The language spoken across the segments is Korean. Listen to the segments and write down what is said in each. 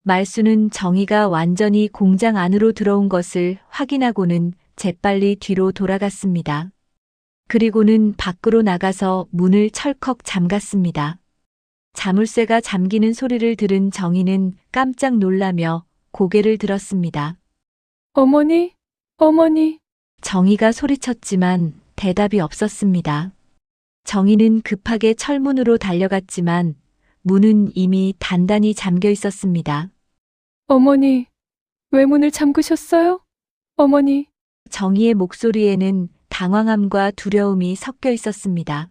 말수는 정희가 완전히 공장 안으로 들어온 것을 확인하고는 재빨리 뒤로 돌아갔습니다. 그리고는 밖으로 나가서 문을 철컥 잠갔습니다. 자물쇠가 잠기는 소리를 들은 정희는 깜짝 놀라며 고개를 들었습니다. 어머니, 어머니. 정희가 소리쳤지만 대답이 없었습니다. 정희는 급하게 철문으로 달려갔지만 문은 이미 단단히 잠겨 있었습니다. 어머니, 왜 문을 잠그셨어요? 어머니. 정희의 목소리에는 당황함과 두려움이 섞여 있었습니다.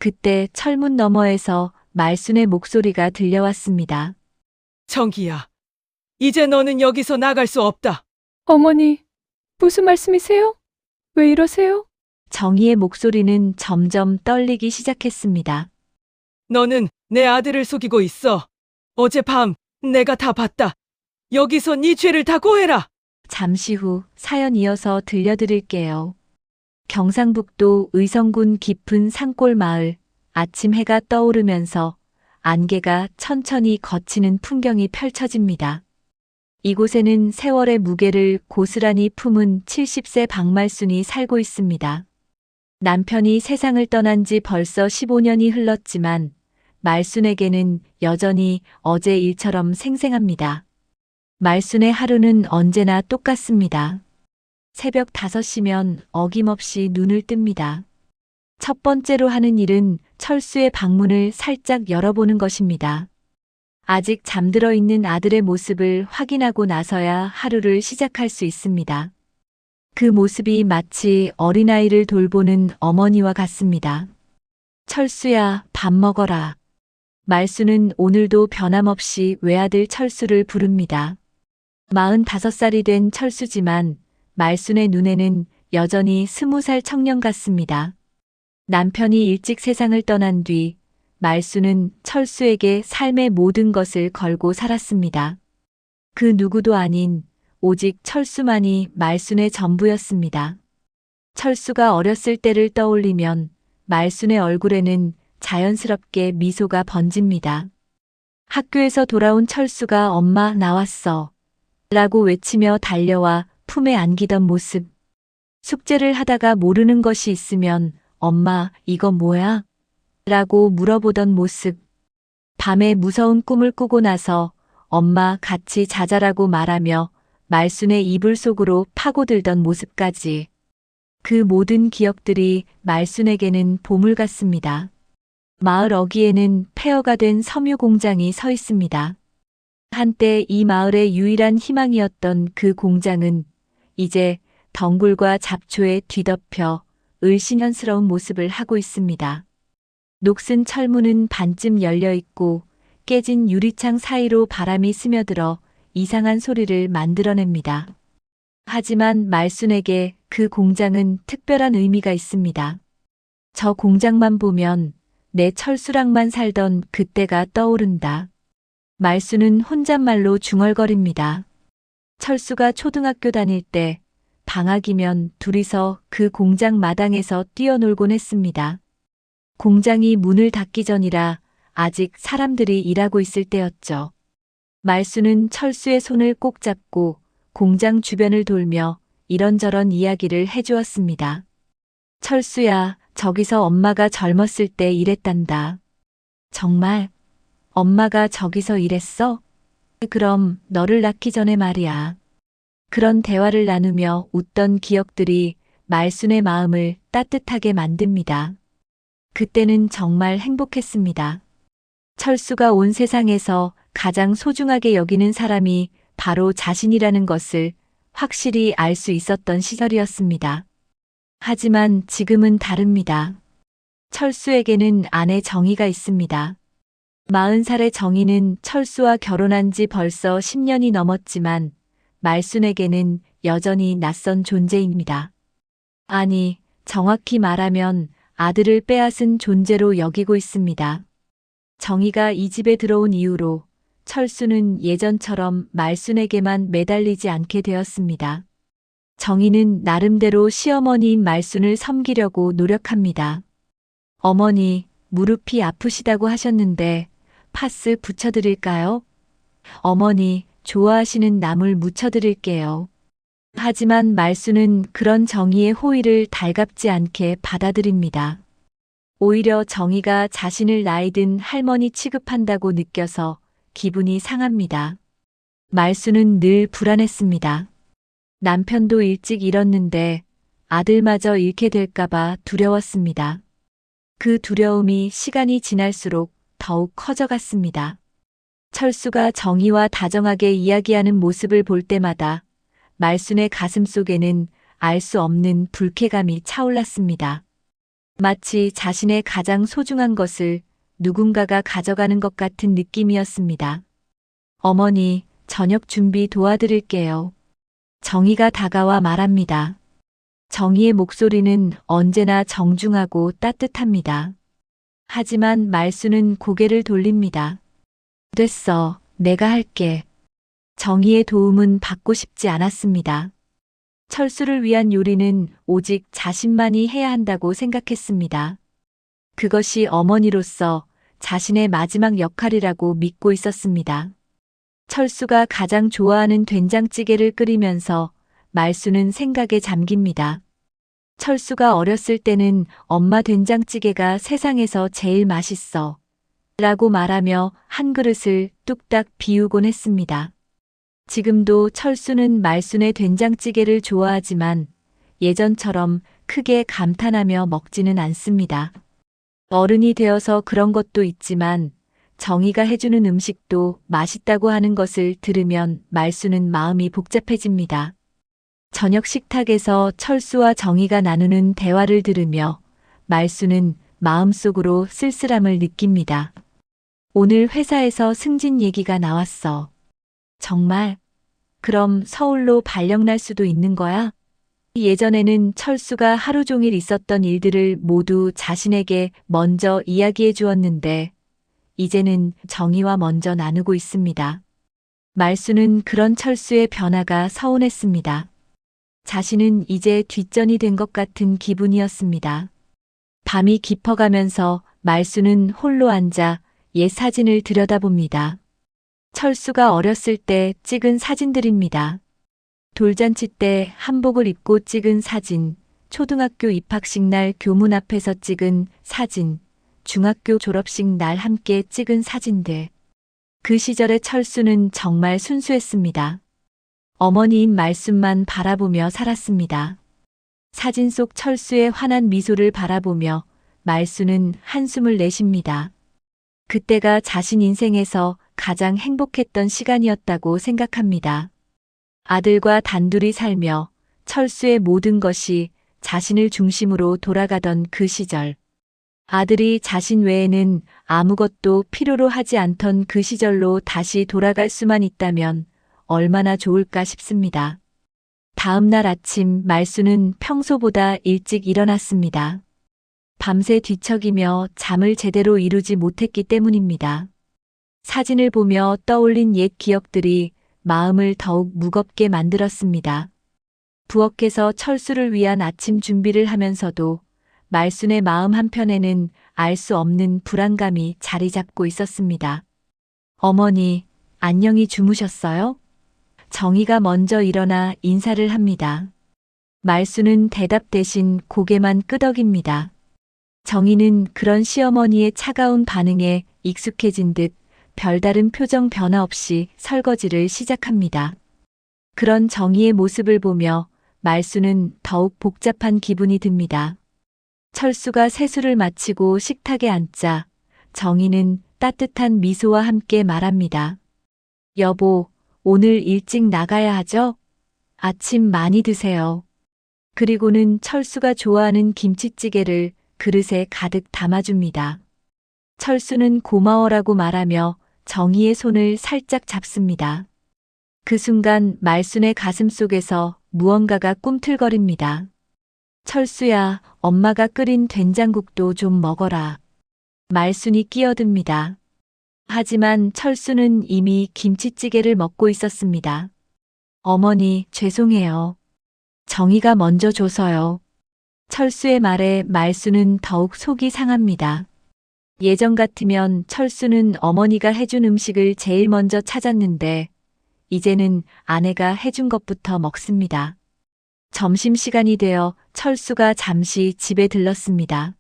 그때 철문 너머에서 말순의 목소리가 들려왔습니다. 정희야, 이제 너는 여기서 나갈 수 없다. 어머니, 무슨 말씀이세요? 왜 이러세요? 정희의 목소리는 점점 떨리기 시작했습니다. 너는 내 아들을 속이고 있어. 어젯밤 내가 다 봤다. 여기서 네 죄를 다 고해라. 잠시 후 사연 이어서 들려드릴게요. 경상북도 의성군 깊은 산골 마을, 아침 해가 떠오르면서 안개가 천천히 걷히는 풍경이 펼쳐집니다. 이곳에는 세월의 무게를 고스란히 품은 70세 박말순이 살고 있습니다. 남편이 세상을 떠난 지 벌써 15년이 흘렀지만 말순에게는 여전히 어제 일처럼 생생합니다. 말순의 하루는 언제나 똑같습니다. 새벽 5시면 어김없이 눈을 뜹니다. 첫 번째로 하는 일은 철수의 방문을 살짝 열어보는 것입니다. 아직 잠들어 있는 아들의 모습을 확인하고 나서야 하루를 시작할 수 있습니다. 그 모습이 마치 어린아이를 돌보는 어머니와 같습니다. 철수야, 밥 먹어라. 말수는 오늘도 변함없이 외아들 철수를 부릅니다. 45살이 된 철수지만 말순의 눈에는 여전히 20살 청년 같습니다. 남편이 일찍 세상을 떠난 뒤 말수는 철수에게 삶의 모든 것을 걸고 살았습니다. 그 누구도 아닌 오직 철수만이 말순의 전부였습니다. 철수가 어렸을 때를 떠올리면 말순의 얼굴에는 자연스럽게 미소가 번집니다. 학교에서 돌아온 철수가 엄마 나왔어 라고 외치며 달려와 품에 안기던 모습. 숙제를 하다가 모르는 것이 있으면 엄마 이거 뭐야? 라고 물어보던 모습. 밤에 무서운 꿈을 꾸고 나서 엄마 같이 자자라고 말하며 말순의 이불 속으로 파고들던 모습까지. 그 모든 기억들이 말순에게는 보물 같습니다. 마을 어귀에는 폐허가 된 섬유 공장이 서 있습니다. 한때 이 마을의 유일한 희망이었던 그 공장은 이제 덩굴과 잡초에 뒤덮여 을씨년스러운 모습을 하고 있습니다. 녹슨 철문은 반쯤 열려 있고 깨진 유리창 사이로 바람이 스며들어 이상한 소리를 만들어냅니다. 하지만 말순에게 그 공장은 특별한 의미가 있습니다. 저 공장만 보면 내 철수랑만 살던 그때가 떠오른다. 말순은 혼잣말로 중얼거립니다. 철수가 초등학교 다닐 때 방학이면 둘이서 그 공장 마당에서 뛰어놀곤 했습니다. 공장이 문을 닫기 전이라 아직 사람들이 일하고 있을 때였죠. 말순은 철수의 손을 꼭 잡고 공장 주변을 돌며 이런저런 이야기를 해주었습니다. 철수야, 저기서 엄마가 젊었을 때 일했단다. 정말? 엄마가 저기서 일했어? 그럼 너를 낳기 전에 말이야. 그런 대화를 나누며 웃던 기억들이 말순의 마음을 따뜻하게 만듭니다. 그때는 정말 행복했습니다. 철수가 온 세상에서 가장 소중하게 여기는 사람이 바로 자신이라는 것을 확실히 알 수 있었던 시절이었습니다. 하지만 지금은 다릅니다. 철수에게는 아내 정희가 있습니다. 40살의 정희는 철수와 결혼한 지 벌써 10년이 넘었지만 말순에게는 여전히 낯선 존재입니다. 아니, 정확히 말하면 아들을 빼앗은 존재로 여기고 있습니다. 정희가 이 집에 들어온 이후로 철수는 예전처럼 말순에게만 매달리지 않게 되었습니다. 정희는 나름대로 시어머니인 말순을 섬기려고 노력합니다. 어머니, 무릎이 아프시다고 하셨는데 파스 붙여드릴까요? 어머니, 좋아하시는 나물 무쳐드릴게요. 하지만 말수는 그런 정의의 호의를 달갑지 않게 받아들입니다. 오히려 정의가 자신을 나이든 할머니 취급한다고 느껴서 기분이 상합니다. 말수는 늘 불안했습니다. 남편도 일찍 잃었는데 아들마저 잃게 될까봐 두려웠습니다. 그 두려움이 시간이 지날수록 더욱 커져갔습니다. 철수가 정의와 다정하게 이야기하는 모습을 볼 때마다 말순의 가슴 속에는 알 수 없는 불쾌감이 차올랐습니다. 마치 자신의 가장 소중한 것을 누군가가 가져가는 것 같은 느낌이었습니다. 어머니, 저녁 준비 도와드릴게요. 정의가 다가와 말합니다. 정의의 목소리는 언제나 정중하고 따뜻합니다. 하지만 말수는 고개를 돌립니다. 됐어, 내가 할게. 정의의 도움은 받고 싶지 않았습니다. 철수를 위한 요리는 오직 자신만이 해야 한다고 생각했습니다. 그것이 어머니로서 자신의 마지막 역할이라고 믿고 있었습니다. 철수가 가장 좋아하는 된장찌개를 끓이면서 말수는 생각에 잠깁니다. 철수가 어렸을 때는 엄마 된장찌개가 세상에서 제일 맛있어 라고 말하며 한 그릇을 뚝딱 비우곤 했습니다. 지금도 철수는 말순의 된장찌개를 좋아하지만 예전처럼 크게 감탄하며 먹지는 않습니다. 어른이 되어서 그런 것도 있지만 정의가 해주는 음식도 맛있다고 하는 것을 들으면 말수는 마음이 복잡해집니다. 저녁 식탁에서 철수와 정의가 나누는 대화를 들으며 말수는 마음속으로 쓸쓸함을 느낍니다. 오늘 회사에서 승진 얘기가 나왔어. 정말? 그럼 서울로 발령날 수도 있는 거야? 예전에는 철수가 하루 종일 있었던 일들을 모두 자신에게 먼저 이야기해 주었는데 이제는 정의와 먼저 나누고 있습니다. 말수는 그런 철수의 변화가 서운했습니다. 자신은 이제 뒷전이 된 것 같은 기분이었습니다. 밤이 깊어가면서 말수는 홀로 앉아 옛 사진을 들여다봅니다. 철수가 어렸을 때 찍은 사진들입니다. 돌잔치 때 한복을 입고 찍은 사진, 초등학교 입학식 날 교문 앞에서 찍은 사진, 중학교 졸업식 날 함께 찍은 사진들. 그 시절의 철수는 정말 순수했습니다. 어머니인 말순만 바라보며 살았습니다. 사진 속 철수의 환한 미소를 바라보며 말수는 한숨을 내쉽니다. 그때가 자신 인생에서 가장 행복했던 시간이었다고 생각합니다. 아들과 단둘이 살며 철수의 모든 것이 자신을 중심으로 돌아가던 그 시절. 아들이 자신 외에는 아무것도 필요로 하지 않던 그 시절로 다시 돌아갈 수만 있다면 얼마나 좋을까 싶습니다. 다음 날 아침 말수는 평소보다 일찍 일어났습니다. 밤새 뒤척이며 잠을 제대로 이루지 못했기 때문입니다. 사진을 보며 떠올린 옛 기억들이 마음을 더욱 무겁게 만들었습니다. 부엌에서 철수를 위한 아침 준비를 하면서도 말순의 마음 한편에는 알 수 없는 불안감이 자리 잡고 있었습니다. 어머니, 안녕히 주무셨어요? 정의가 먼저 일어나 인사를 합니다. 말수는 대답 대신 고개만 끄덕입니다. 정의는 그런 시어머니의 차가운 반응에 익숙해진 듯 별다른 표정 변화 없이 설거지를 시작합니다. 그런 정의의 모습을 보며 말수는 더욱 복잡한 기분이 듭니다. 철수가 세수를 마치고 식탁에 앉자 정의는 따뜻한 미소와 함께 말합니다. 여보, 오늘 일찍 나가야 하죠? 아침 많이 드세요. 그리고는 철수가 좋아하는 김치찌개를 그릇에 가득 담아줍니다. 철수는 고마워라고 말하며 정의의 손을 살짝 잡습니다. 그 순간 말순의 가슴 속에서 무언가가 꿈틀거립니다. 철수야, 엄마가 끓인 된장국도 좀 먹어라. 말순이 끼어듭니다. 하지만 철수는 이미 김치찌개를 먹고 있었습니다. 어머니, 죄송해요. 정의가 먼저 줘서요. 철수의 말에 말수는 더욱 속이 상합니다. 예전 같으면 철수는 어머니가 해준 음식을 제일 먼저 찾았는데 이제는 아내가 해준 것부터 먹습니다. 점심시간이 되어 철수가 잠시 집에 들렀습니다.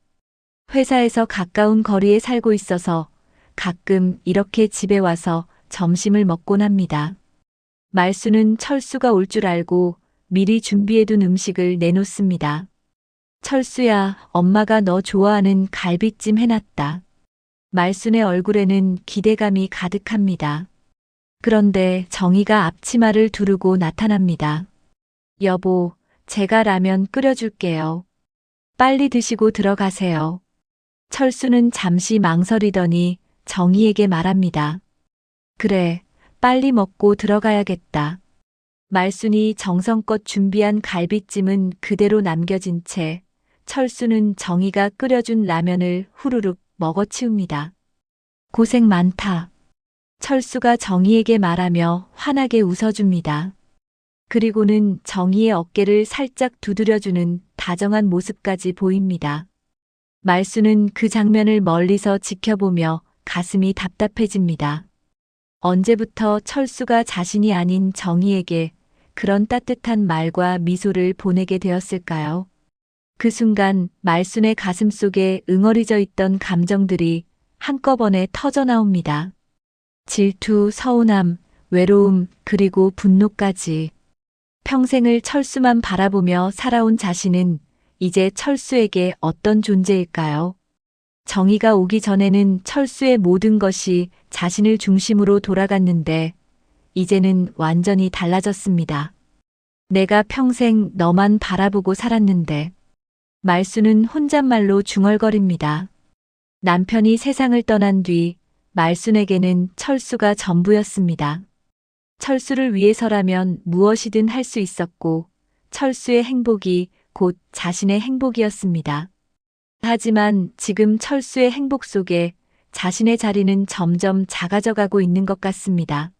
회사에서 가까운 거리에 살고 있어서 가끔 이렇게 집에 와서 점심을 먹곤 합니다. 말수는 철수가 올 줄 알고 미리 준비해둔 음식을 내놓습니다. 철수야, 엄마가 너 좋아하는 갈비찜 해놨다. 말순의 얼굴에는 기대감이 가득합니다. 그런데 정희가 앞치마를 두르고 나타납니다. 여보, 제가 라면 끓여줄게요. 빨리 드시고 들어가세요. 철수는 잠시 망설이더니 정희에게 말합니다. 그래, 빨리 먹고 들어가야겠다. 말순이 정성껏 준비한 갈비찜은 그대로 남겨진 채 철수는 정희가 끓여준 라면을 후루룩 먹어치웁니다. 고생 많다. 철수가 정희에게 말하며 환하게 웃어줍니다. 그리고는 정희의 어깨를 살짝 두드려주는 다정한 모습까지 보입니다. 말수는 그 장면을 멀리서 지켜보며 가슴이 답답해집니다. 언제부터 철수가 자신이 아닌 정희에게 그런 따뜻한 말과 미소를 보내게 되었을까요? 그 순간 말순의 가슴 속에 응어리져 있던 감정들이 한꺼번에 터져 나옵니다. 질투, 서운함, 외로움, 그리고 분노까지. 평생을 철수만 바라보며 살아온 자신은 이제 철수에게 어떤 존재일까요? 정희가 오기 전에는 철수의 모든 것이 자신을 중심으로 돌아갔는데 이제는 완전히 달라졌습니다. 내가 평생 너만 바라보고 살았는데. 말수는 혼잣말로 중얼거립니다. 남편이 세상을 떠난 뒤 말순에게는 철수가 전부였습니다. 철수를 위해서라면 무엇이든 할 수 있었고 철수의 행복이 곧 자신의 행복이었습니다. 하지만 지금 철수의 행복 속에 자신의 자리는 점점 작아져가고 있는 것 같습니다.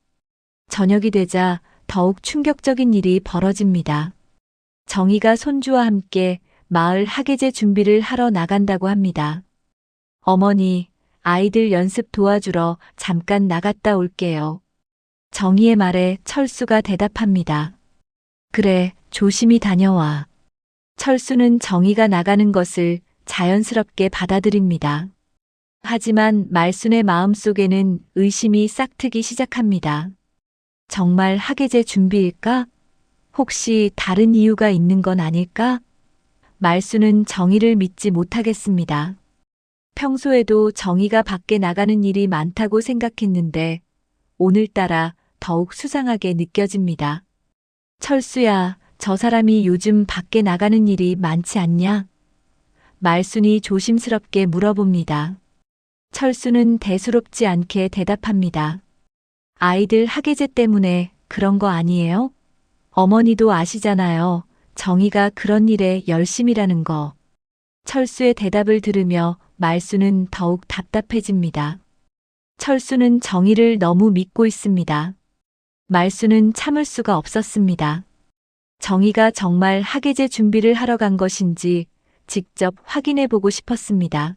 저녁이 되자 더욱 충격적인 일이 벌어집니다. 정희가 손주와 함께 마을 학예제 준비를 하러 나간다고 합니다. 어머니, 아이들 연습 도와주러 잠깐 나갔다 올게요. 정희의 말에 철수가 대답합니다. 그래, 조심히 다녀와. 철수는 정희가 나가는 것을 자연스럽게 받아들입니다. 하지만 말순의 마음속에는 의심이 싹트기 시작합니다. 정말 학예제 준비일까? 혹시 다른 이유가 있는 건 아닐까? 말수는 정희를 믿지 못하겠습니다. 평소에도 정희가 밖에 나가는 일이 많다고 생각했는데 오늘따라 더욱 수상하게 느껴집니다. 철수야, 저 사람이 요즘 밖에 나가는 일이 많지 않냐? 말순이 조심스럽게 물어봅니다. 철수는 대수롭지 않게 대답합니다. 아이들 학예제 때문에 그런 거 아니에요? 어머니도 아시잖아요. 정희가 그런 일에 열심이라는 거. 철수의 대답을 들으며 말수는 더욱 답답해집니다. 철수는 정희를 너무 믿고 있습니다. 말수는 참을 수가 없었습니다. 정희가 정말 학예제 준비를 하러 간 것인지 직접 확인해 보고 싶었습니다.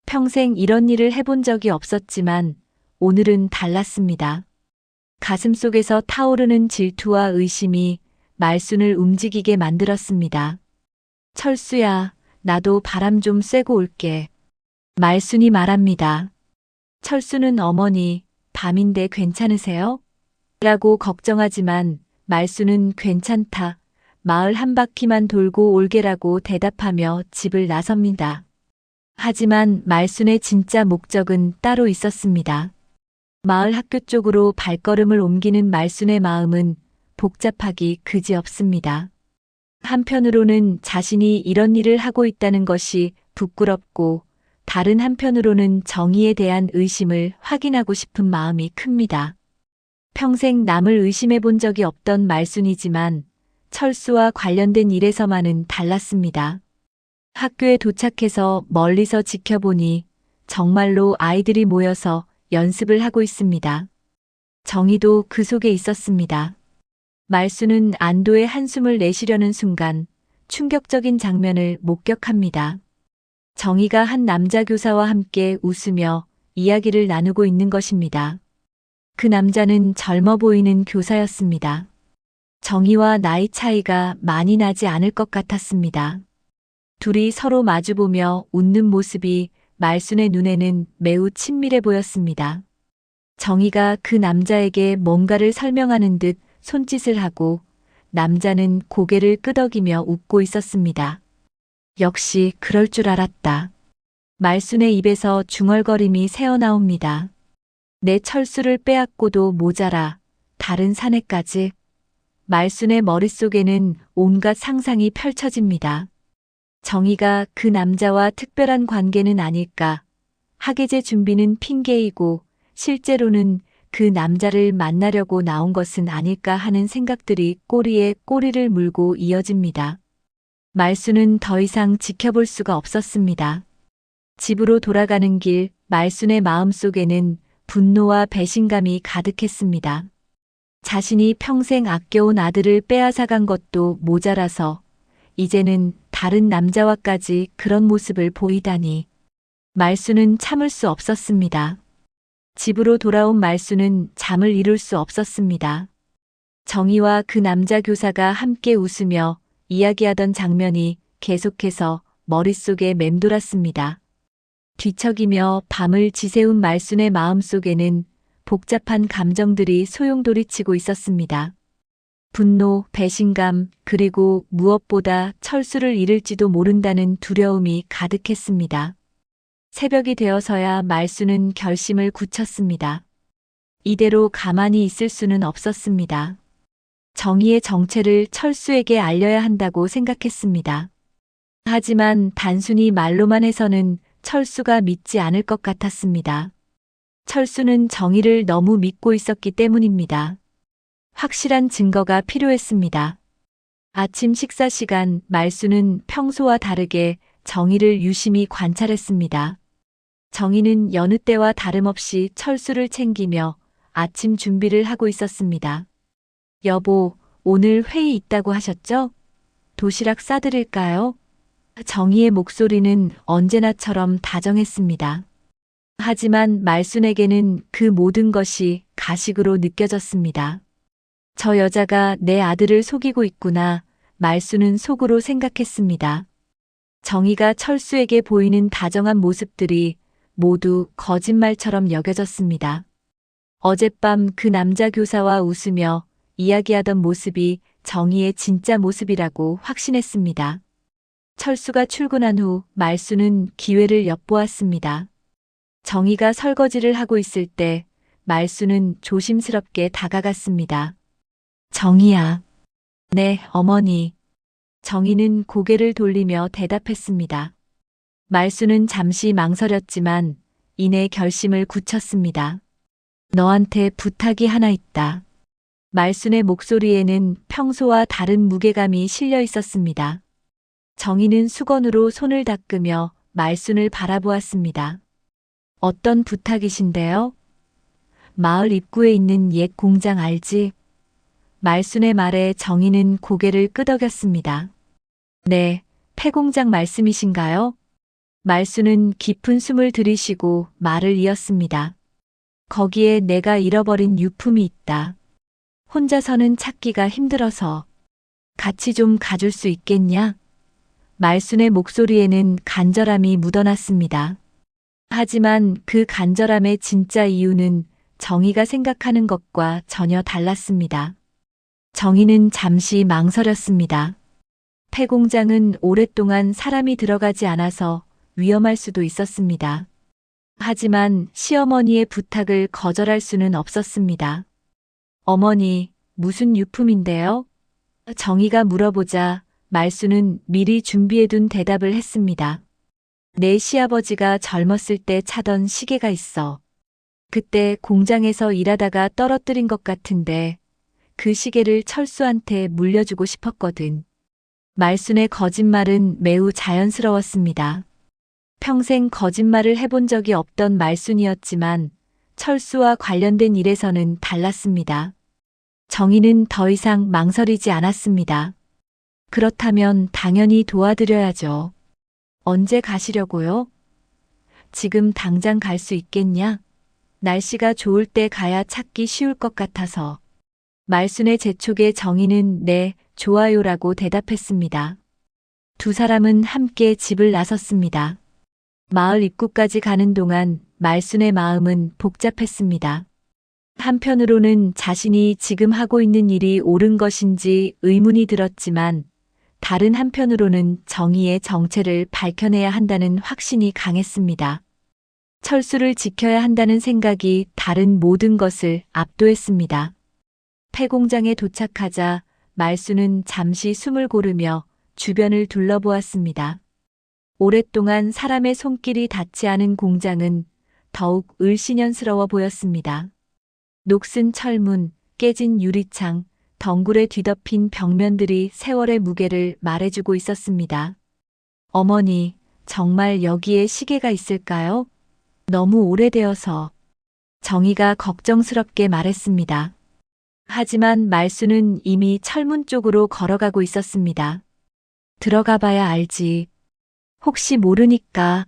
평생 이런 일을 해본 적이 없었지만 오늘은 달랐습니다. 가슴속에서 타오르는 질투와 의심이 말순을 움직이게 만들었습니다. 철수야, 나도 바람 좀 쐬고 올게. 말순이 말합니다. 철수는 어머니, 밤인데 괜찮으세요? 라고 걱정하지만 말순은 괜찮다. 마을 한 바퀴만 돌고 올게라고 대답하며 집을 나섭니다. 하지만 말순의 진짜 목적은 따로 있었습니다. 마을 학교 쪽으로 발걸음을 옮기는 말순의 마음은 복잡하기 그지없습니다. 한편으로는 자신이 이런 일을 하고 있다는 것이 부끄럽고 다른 한편으로는 정의에 대한 의심을 확인하고 싶은 마음이 큽니다. 평생 남을 의심해 본 적이 없던 말순이지만 철수와 관련된 일에서만은 달랐습니다. 학교에 도착해서 멀리서 지켜보니 정말로 아이들이 모여서 연습을 하고 있습니다. 정희도 그 속에 있었습니다. 말수는 안도의 한숨을 내쉬려는 순간 충격적인 장면을 목격합니다. 정희가 한 남자 교사와 함께 웃으며 이야기를 나누고 있는 것입니다. 그 남자는 젊어 보이는 교사였습니다. 정희와 나이 차이가 많이 나지 않을 것 같았습니다. 둘이 서로 마주보며 웃는 모습이 말순의 눈에는 매우 친밀해 보였습니다. 정희가 그 남자에게 뭔가를 설명하는 듯 손짓을 하고 남자는 고개를 끄덕이며 웃고 있었습니다. 역시 그럴 줄 알았다. 말순의 입에서 중얼거림이 새어나옵니다. 내 철수를 빼앗고도 모자라 다른 사내까지. 말순의 머릿속에는 온갖 상상이 펼쳐집니다. 정희가 그 남자와 특별한 관계는 아닐까. 학예제 준비는 핑계이고 실제로는 그 남자를 만나려고 나온 것은 아닐까 하는 생각들이 꼬리에 꼬리를 물고 이어집니다. 말순은 더 이상 지켜볼 수가 없었습니다. 집으로 돌아가는 길 말순의 마음속에는 분노와 배신감이 가득했습니다. 자신이 평생 아껴온 아들을 빼앗아간 것도 모자라서 이제는 다른 남자와까지 그런 모습을 보이다니. 말순은 참을 수 없었습니다. 집으로 돌아온 말순은 잠을 이룰 수 없었습니다. 정희와 그 남자 교사가 함께 웃으며 이야기하던 장면이 계속해서 머릿속에 맴돌았습니다. 뒤척이며 밤을 지새운 말순의 마음속에는 복잡한 감정들이 소용돌이치고 있었습니다. 분노, 배신감, 그리고 무엇보다 철수를 잃을지도 모른다는 두려움이 가득했습니다. 새벽이 되어서야 말순은 결심을 굳혔습니다. 이대로 가만히 있을 수는 없었습니다. 정희의 정체를 철수에게 알려야 한다고 생각했습니다. 하지만 단순히 말로만 해서는 철수가 믿지 않을 것 같았습니다. 철수는 정희를 너무 믿고 있었기 때문입니다. 확실한 증거가 필요했습니다. 아침 식사 시간 말순은 평소와 다르게 정희를 유심히 관찰했습니다. 정희는 여느 때와 다름없이 철수를 챙기며 아침 준비를 하고 있었습니다. 여보, 오늘 회의 있다고 하셨죠? 도시락 싸드릴까요? 정희의 목소리는 언제나처럼 다정했습니다. 하지만 말순에게는 그 모든 것이 가식으로 느껴졌습니다. 저 여자가 내 아들을 속이고 있구나. 말순은 속으로 생각했습니다. 정희가 철수에게 보이는 다정한 모습들이 모두 거짓말처럼 여겨졌습니다. 어젯밤 그 남자 교사와 웃으며 이야기하던 모습이 정희의 진짜 모습이라고 확신했습니다. 철수가 출근한 후 말순은 기회를 엿보았습니다. 정희가 설거지를 하고 있을 때 말순은 조심스럽게 다가갔습니다. 정희야. 네, 어머니. 정희는 고개를 돌리며 대답했습니다. 말순은 잠시 망설였지만 이내 결심을 굳혔습니다. 너한테 부탁이 하나 있다. 말순의 목소리에는 평소와 다른 무게감이 실려 있었습니다. 정희는 수건으로 손을 닦으며 말순을 바라보았습니다. 어떤 부탁이신데요? 마을 입구에 있는 옛 공장 알지? 말순의 말에 정희는 고개를 끄덕였습니다. 네, 폐공장 말씀이신가요? 말순은 깊은 숨을 들이쉬고 말을 이었습니다. 거기에 내가 잃어버린 유품이 있다. 혼자서는 찾기가 힘들어서 같이 좀 가줄 수 있겠냐? 말순의 목소리에는 간절함이 묻어났습니다. 하지만 그 간절함의 진짜 이유는 정희가 생각하는 것과 전혀 달랐습니다. 정희는 잠시 망설였습니다. 폐공장은 오랫동안 사람이 들어가지 않아서 위험할 수도 있었습니다. 하지만 시어머니의 부탁을 거절할 수는 없었습니다. 어머니, 무슨 유품인데요? 정희가 물어보자 말순은 미리 준비해둔 대답을 했습니다. 내 시아버지가 젊었을 때 차던 시계가 있어. 그때 공장에서 일하다가 떨어뜨린 것 같은데 그 시계를 철수한테 물려주고 싶었거든. 말순의 거짓말은 매우 자연스러웠습니다. 평생 거짓말을 해본 적이 없던 말순이었지만 철수와 관련된 일에서는 달랐습니다. 정희는 더 이상 망설이지 않았습니다. 그렇다면 당연히 도와드려야죠. 언제 가시려고요? 지금 당장 갈 수 있겠냐? 날씨가 좋을 때 가야 찾기 쉬울 것 같아서. 말순의 재촉에 정희는 네, 좋아요라고 대답했습니다. 두 사람은 함께 집을 나섰습니다. 마을 입구까지 가는 동안 말순의 마음은 복잡했습니다. 한편으로는 자신이 지금 하고 있는 일이 옳은 것인지 의문이 들었지만 다른 한편으로는 정의의 정체를 밝혀내야 한다는 확신이 강했습니다. 철수를 지켜야 한다는 생각이 다른 모든 것을 압도했습니다. 폐공장에 도착하자 말순은 잠시 숨을 고르며 주변을 둘러보았습니다. 오랫동안 사람의 손길이 닿지 않은 공장은 더욱 을씨년스러워 보였습니다. 녹슨 철문, 깨진 유리창, 덩굴에 뒤덮인 벽면들이 세월의 무게를 말해주고 있었습니다. 어머니, 정말 여기에 시계가 있을까요? 너무 오래되어서. 정희가 걱정스럽게 말했습니다. 하지만 말순은 이미 철문 쪽으로 걸어가고 있었습니다. 들어가 봐야 알지. 혹시 모르니까.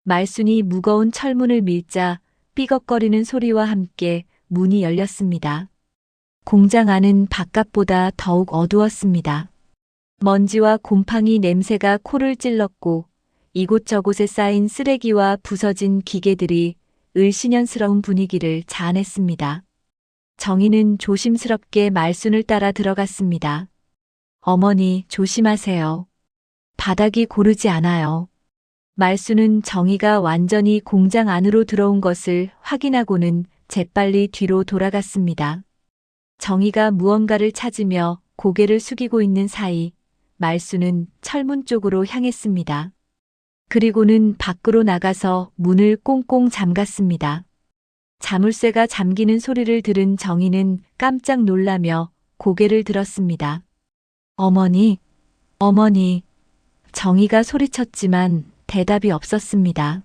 말순이 무거운 철문을 밀자 삐걱거리는 소리와 함께 문이 열렸습니다. 공장 안은 바깥보다 더욱 어두웠습니다. 먼지와 곰팡이 냄새가 코를 찔렀고 이곳저곳에 쌓인 쓰레기와 부서진 기계들이 을씨년스러운 분위기를 자아냈습니다. 정희는 조심스럽게 말순을 따라 들어갔습니다. 어머니, 조심하세요. 바닥이 고르지 않아요. 말순은 정희가 완전히 공장 안으로 들어온 것을 확인하고는 재빨리 뒤로 돌아갔습니다. 정희가 무언가를 찾으며 고개를 숙이고 있는 사이 말순은 철문 쪽으로 향했습니다. 그리고는 밖으로 나가서 문을 꽁꽁 잠갔습니다. 자물쇠가 잠기는 소리를 들은 정희는 깜짝 놀라며 고개를 들었습니다. 어머니, 어머니. 정희가 소리쳤지만 대답이 없었습니다.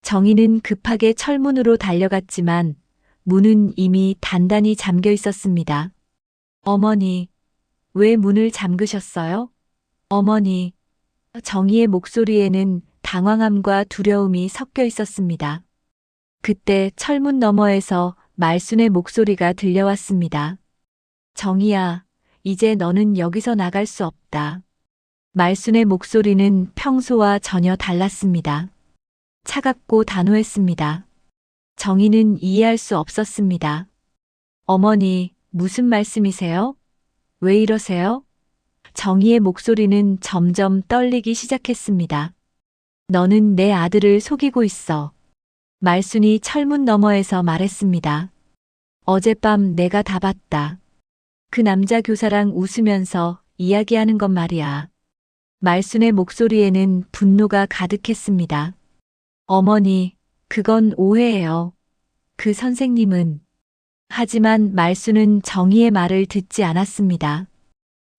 정희는 급하게 철문으로 달려갔지만 문은 이미 단단히 잠겨 있었습니다. 어머니, 왜 문을 잠그셨어요? 어머니. 정희의 목소리에는 당황함과 두려움이 섞여 있었습니다. 그때 철문 너머에서 말순의 목소리가 들려왔습니다. 정희야, 이제 너는 여기서 나갈 수 없다. 말순의 목소리는 평소와 전혀 달랐습니다. 차갑고 단호했습니다. 정희는 이해할 수 없었습니다. 어머니, 무슨 말씀이세요? 왜 이러세요? 정희의 목소리는 점점 떨리기 시작했습니다. 너는 내 아들을 속이고 있어. 말순이 철문 너머에서 말했습니다. 어젯밤 내가 다 봤다. 그 남자 교사랑 웃으면서 이야기하는 것 말이야. 말순의 목소리에는 분노가 가득했습니다. 어머니, 그건 오해예요. 그 선생님은. 하지만 말순은 정희의 말을 듣지 않았습니다.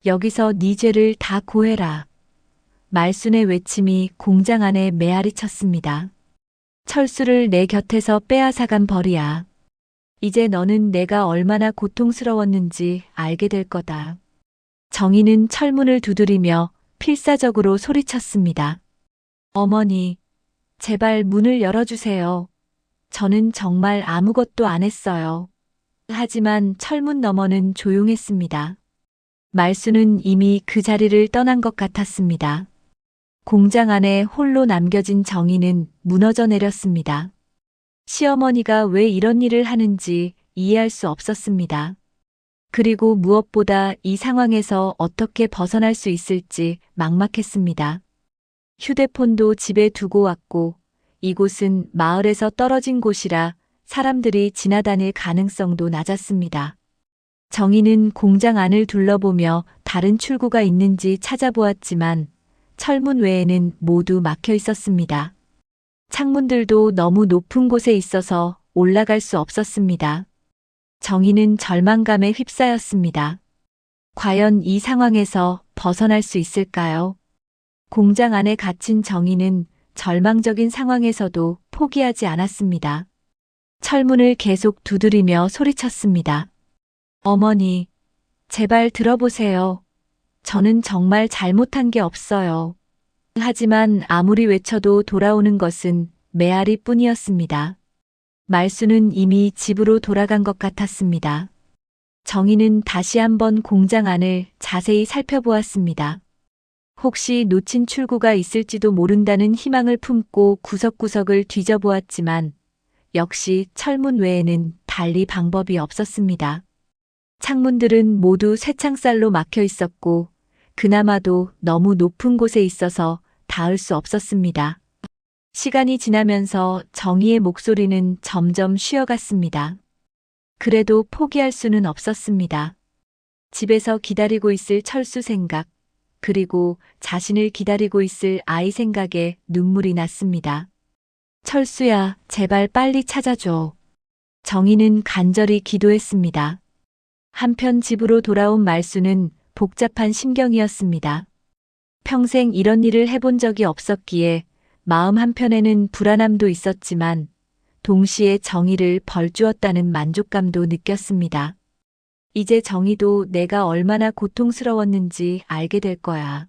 여기서 네 죄를 다 고해라. 말순의 외침이 공장 안에 메아리 쳤습니다. 철수를 내 곁에서 빼앗아간 벌이야. 이제 너는 내가 얼마나 고통스러웠는지 알게 될 거다. 정희는 철문을 두드리며 필사적으로 소리쳤습니다. 어머니, 제발 문을 열어주세요. 저는 정말 아무것도 안 했어요. 하지만 철문 너머는 조용했습니다. 말순은 이미 그 자리를 떠난 것 같았습니다. 공장 안에 홀로 남겨진 정희는 무너져 내렸습니다. 시어머니가 왜 이런 일을 하는지 이해할 수 없었습니다. 그리고 무엇보다 이 상황에서 어떻게 벗어날 수 있을지 막막했습니다. 휴대폰도 집에 두고 왔고 이곳은 마을에서 떨어진 곳이라 사람들이 지나다닐 가능성도 낮았습니다. 정희는 공장 안을 둘러보며 다른 출구가 있는지 찾아보았지만 철문 외에는 모두 막혀 있었습니다. 창문들도 너무 높은 곳에 있어서 올라갈 수 없었습니다. 정희는 절망감에 휩싸였습니다. 과연 이 상황에서 벗어날 수 있을까요? 공장 안에 갇힌 정희는 절망적인 상황에서도 포기하지 않았습니다. 철문을 계속 두드리며 소리쳤습니다. 어머니, 제발 들어보세요. 저는 정말 잘못한 게 없어요. 하지만 아무리 외쳐도 돌아오는 것은 메아리 뿐이었습니다. 말수는 이미 집으로 돌아간 것 같았습니다. 정희는 다시 한번 공장 안을 자세히 살펴보았습니다. 혹시 놓친 출구가 있을지도 모른다는 희망을 품고 구석구석을 뒤져보았지만 역시 철문 외에는 달리 방법이 없었습니다. 창문들은 모두 쇠창살로 막혀 있었고 그나마도 너무 높은 곳에 있어서 닿을 수 없었습니다. 시간이 지나면서 정희의 목소리는 점점 쉬어갔습니다. 그래도 포기할 수는 없었습니다. 집에서 기다리고 있을 철수 생각, 그리고 자신을 기다리고 있을 아이 생각에 눈물이 났습니다. 철수야, 제발 빨리 찾아줘. 정희는 간절히 기도했습니다. 한편 집으로 돌아온 말수는 복잡한 심경이었습니다. 평생 이런 일을 해본 적이 없었기에 마음 한편에는 불안함도 있었지만 동시에 정희를 벌주었다는 만족감도 느꼈습니다. 이제 정희도 내가 얼마나 고통스러웠는지 알게 될 거야.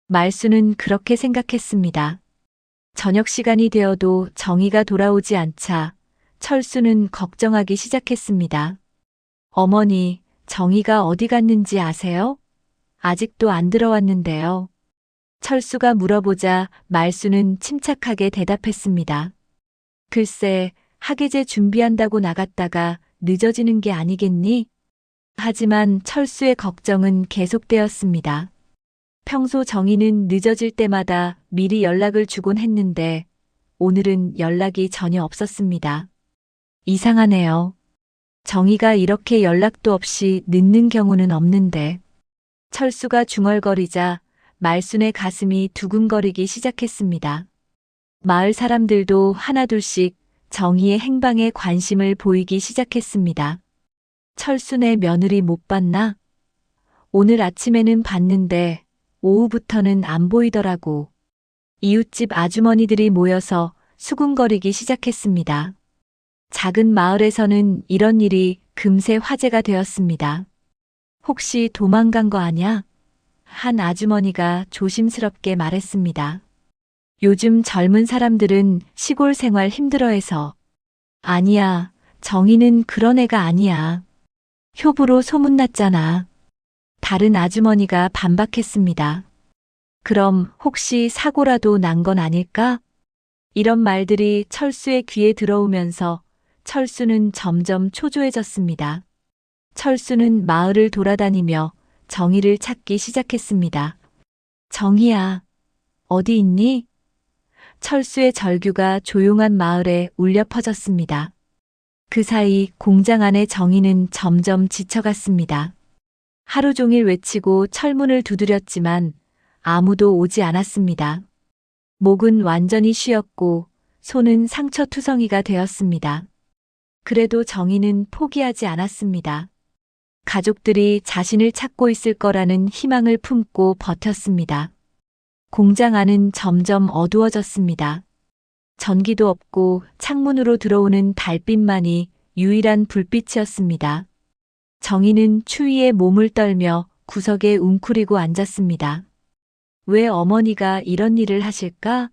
말수는 그렇게 생각했습니다. 저녁 시간이 되어도 정희가 돌아오지 않자 철수는 걱정하기 시작했습니다. 어머니, 정희가 어디 갔는지 아세요? 아직도 안 들어왔는데요. 철수가 물어보자 말수는 침착하게 대답했습니다. 글쎄, 학예제 준비한다고 나갔다가 늦어지는 게 아니겠니? 하지만 철수의 걱정은 계속되었습니다. 평소 정희는 늦어질 때마다 미리 연락을 주곤 했는데 오늘은 연락이 전혀 없었습니다. 이상하네요. 정희가 이렇게 연락도 없이 늦는 경우는 없는데. 철수가 중얼거리자 말순의 가슴이 두근거리기 시작했습니다. 마을 사람들도 하나둘씩 정희의 행방에 관심을 보이기 시작했습니다. 철순의 며느리 못 봤나? 오늘 아침에는 봤는데 오후부터는 안 보이더라고. 이웃집 아주머니들이 모여서 수군거리기 시작했습니다. 작은 마을에서는 이런 일이 금세 화제가 되었습니다. 혹시 도망간 거 아냐? 한 아주머니가 조심스럽게 말했습니다. 요즘 젊은 사람들은 시골 생활 힘들어해서. 아니야, 정희는 그런 애가 아니야. 효부로 소문났잖아. 다른 아주머니가 반박했습니다. 그럼 혹시 사고라도 난 건 아닐까? 이런 말들이 철수의 귀에 들어오면서 철수는 점점 초조해졌습니다. 철수는 마을을 돌아다니며 정희를 찾기 시작했습니다. 정희야, 어디 있니? 철수의 절규가 조용한 마을에 울려 퍼졌습니다. 그 사이 공장 안의 정희는 점점 지쳐갔습니다. 하루 종일 외치고 철문을 두드렸지만 아무도 오지 않았습니다. 목은 완전히 쉬었고 손은 상처투성이가 되었습니다. 그래도 정희는 포기하지 않았습니다. 가족들이 자신을 찾고 있을 거라는 희망을 품고 버텼습니다. 공장 안은 점점 어두워졌습니다. 전기도 없고 창문으로 들어오는 달빛만이 유일한 불빛이었습니다. 정희는 추위에 몸을 떨며 구석에 웅크리고 앉았습니다. 왜 어머니가 이런 일을 하실까?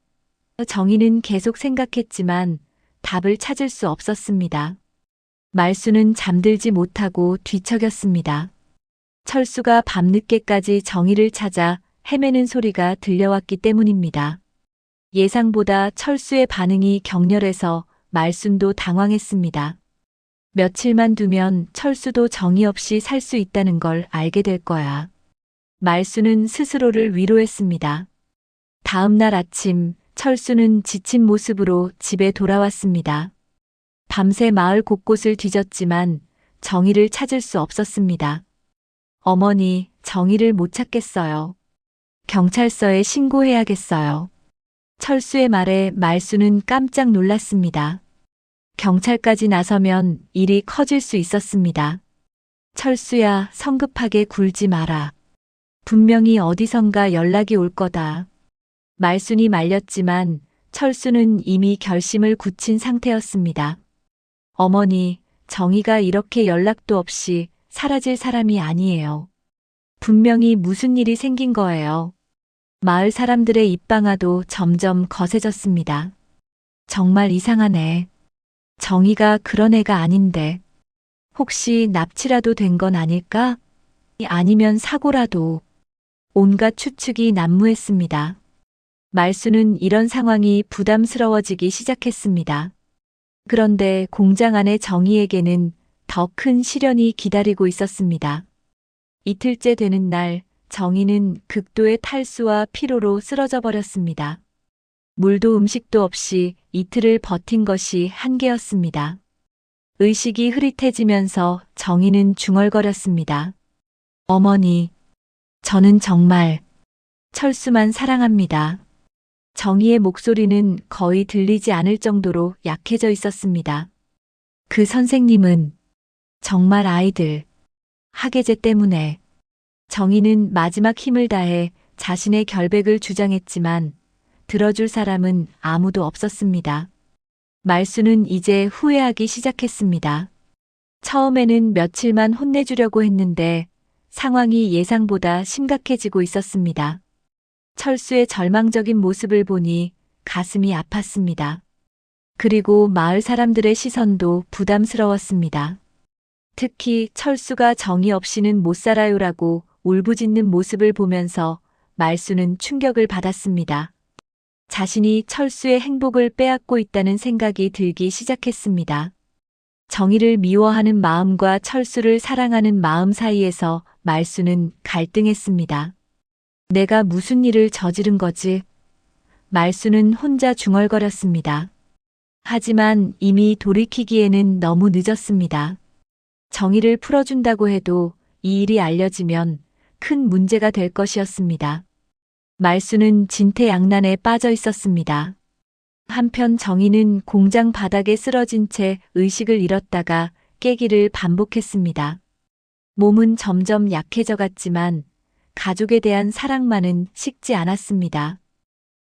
정희는 계속 생각했지만 답을 찾을 수 없었습니다. 말수는 잠들지 못하고 뒤척였습니다. 철수가 밤늦게까지 정희를 찾아 헤매는 소리가 들려왔기 때문입니다. 예상보다 철수의 반응이 격렬해서 말순도 당황했습니다. 며칠만 두면 철수도 정희 없이 살 수 있다는 걸 알게 될 거야. 말수는 스스로를 위로했습니다. 다음 날 아침 철수는 지친 모습으로 집에 돌아왔습니다. 밤새 마을 곳곳을 뒤졌지만 정희를 찾을 수 없었습니다. 어머니, 정희를 못 찾겠어요. 경찰서에 신고해야겠어요. 철수의 말에 말수는 깜짝 놀랐습니다. 경찰까지 나서면 일이 커질 수 있었습니다. 철수야, 성급하게 굴지 마라. 분명히 어디선가 연락이 올 거다. 말순이 말렸지만 철수는 이미 결심을 굳힌 상태였습니다. 어머니, 정희가 이렇게 연락도 없이 사라질 사람이 아니에요. 분명히 무슨 일이 생긴 거예요. 마을 사람들의 입방아도 점점 거세졌습니다. 정말 이상하네. 정희가 그런 애가 아닌데. 혹시 납치라도 된 건 아닐까? 아니면 사고라도. 온갖 추측이 난무했습니다. 말수는 이런 상황이 부담스러워지기 시작했습니다. 그런데 공장 안의 정희에게는 더 큰 시련이 기다리고 있었습니다. 이틀째 되는 날, 정희는 극도의 탈수와 피로로 쓰러져 버렸습니다. 물도 음식도 없이 이틀을 버틴 것이 한계였습니다. 의식이 흐릿해지면서 정희는 중얼거렸습니다. 어머니, 저는 정말 철수만 사랑합니다. 정희의 목소리는 거의 들리지 않을 정도로 약해져 있었습니다. 그 선생님은 정말 아이들 학예제 때문에. 정희는 마지막 힘을 다해 자신의 결백을 주장했지만 들어줄 사람은 아무도 없었습니다. 말수는 이제 후회하기 시작했습니다. 처음에는 며칠만 혼내주려고 했는데 상황이 예상보다 심각해지고 있었습니다. 철수의 절망적인 모습을 보니 가슴이 아팠습니다. 그리고 마을 사람들의 시선도 부담스러웠습니다. 특히 철수가 정이 없이는 못 살아요라고 울부짖는 모습을 보면서 말수는 충격을 받았습니다. 자신이 철수의 행복을 빼앗고 있다는 생각이 들기 시작했습니다. 정희를 미워하는 마음과 철수를 사랑하는 마음 사이에서 말수는 갈등했습니다. 내가 무슨 일을 저지른 거지? 말수는 혼자 중얼거렸습니다. 하지만 이미 돌이키기에는 너무 늦었습니다. 정희를 풀어준다고 해도 이 일이 알려지면 큰 문제가 될 것이었습니다. 말수는 진퇴양난에 빠져 있었습니다. 한편 정희는 공장 바닥에 쓰러진 채 의식을 잃었다가 깨기를 반복했습니다. 몸은 점점 약해져 갔지만 가족에 대한 사랑만은 식지 않았습니다.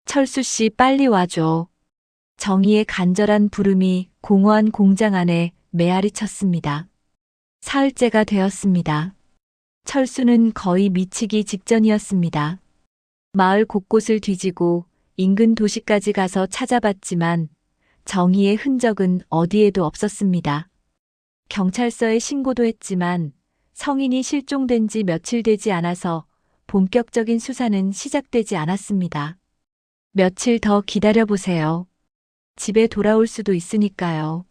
철수 씨 빨리 와줘. 정희의 간절한 부름이 공허한 공장 안에 메아리 쳤습니다. 사흘째가 되었습니다. 철수는 거의 미치기 직전이었습니다. 마을 곳곳을 뒤지고 인근 도시까지 가서 찾아봤지만 정희의 흔적은 어디에도 없었습니다. 경찰서에 신고도 했지만 성인이 실종된 지 며칠 되지 않아서 본격적인 수사는 시작되지 않았습니다. 며칠 더 기다려보세요. 집에 돌아올 수도 있으니까요.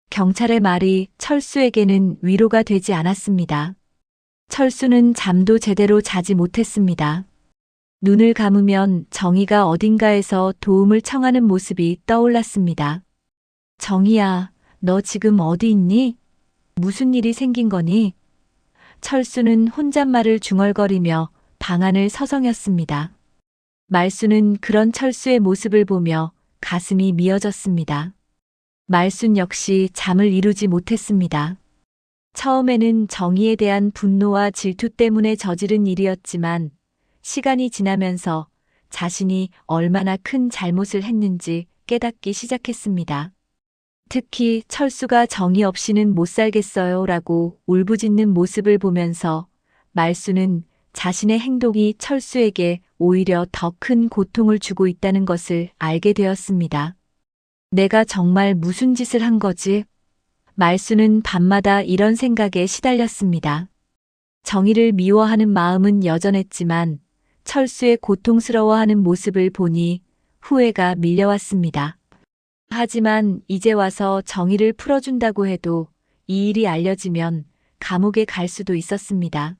경찰의 말이 철수에게는 위로가 되지 않았습니다. 철수는 잠도 제대로 자지 못했습니다. 눈을 감으면 정희가 어딘가에서 도움을 청하는 모습이 떠올랐습니다. 정희야, 너 지금 어디 있니? 무슨 일이 생긴 거니? 철수는 혼잣말을 중얼거리며 방 안을 서성였습니다. 말수는 그런 철수의 모습을 보며 가슴이 미어졌습니다. 말순 역시 잠을 이루지 못했습니다. 처음에는 정의에 대한 분노와 질투 때문에 저지른 일이었지만 시간이 지나면서 자신이 얼마나 큰 잘못을 했는지 깨닫기 시작했습니다. 특히 철수가 정의 없이는 못 살겠어요 라고 울부짖는 모습을 보면서 말수는 자신의 행동이 철수에게 오히려 더 큰 고통을 주고 있다는 것을 알게 되었습니다. 내가 정말 무슨 짓을 한 거지? 말수는 밤마다 이런 생각에 시달렸습니다. 정의를 미워하는 마음은 여전했지만 철수의 고통스러워하는 모습을 보니 후회가 밀려왔습니다. 하지만 이제 와서 정의를 풀어준다고 해도 이 일이 알려지면 감옥에 갈 수도 있었습니다.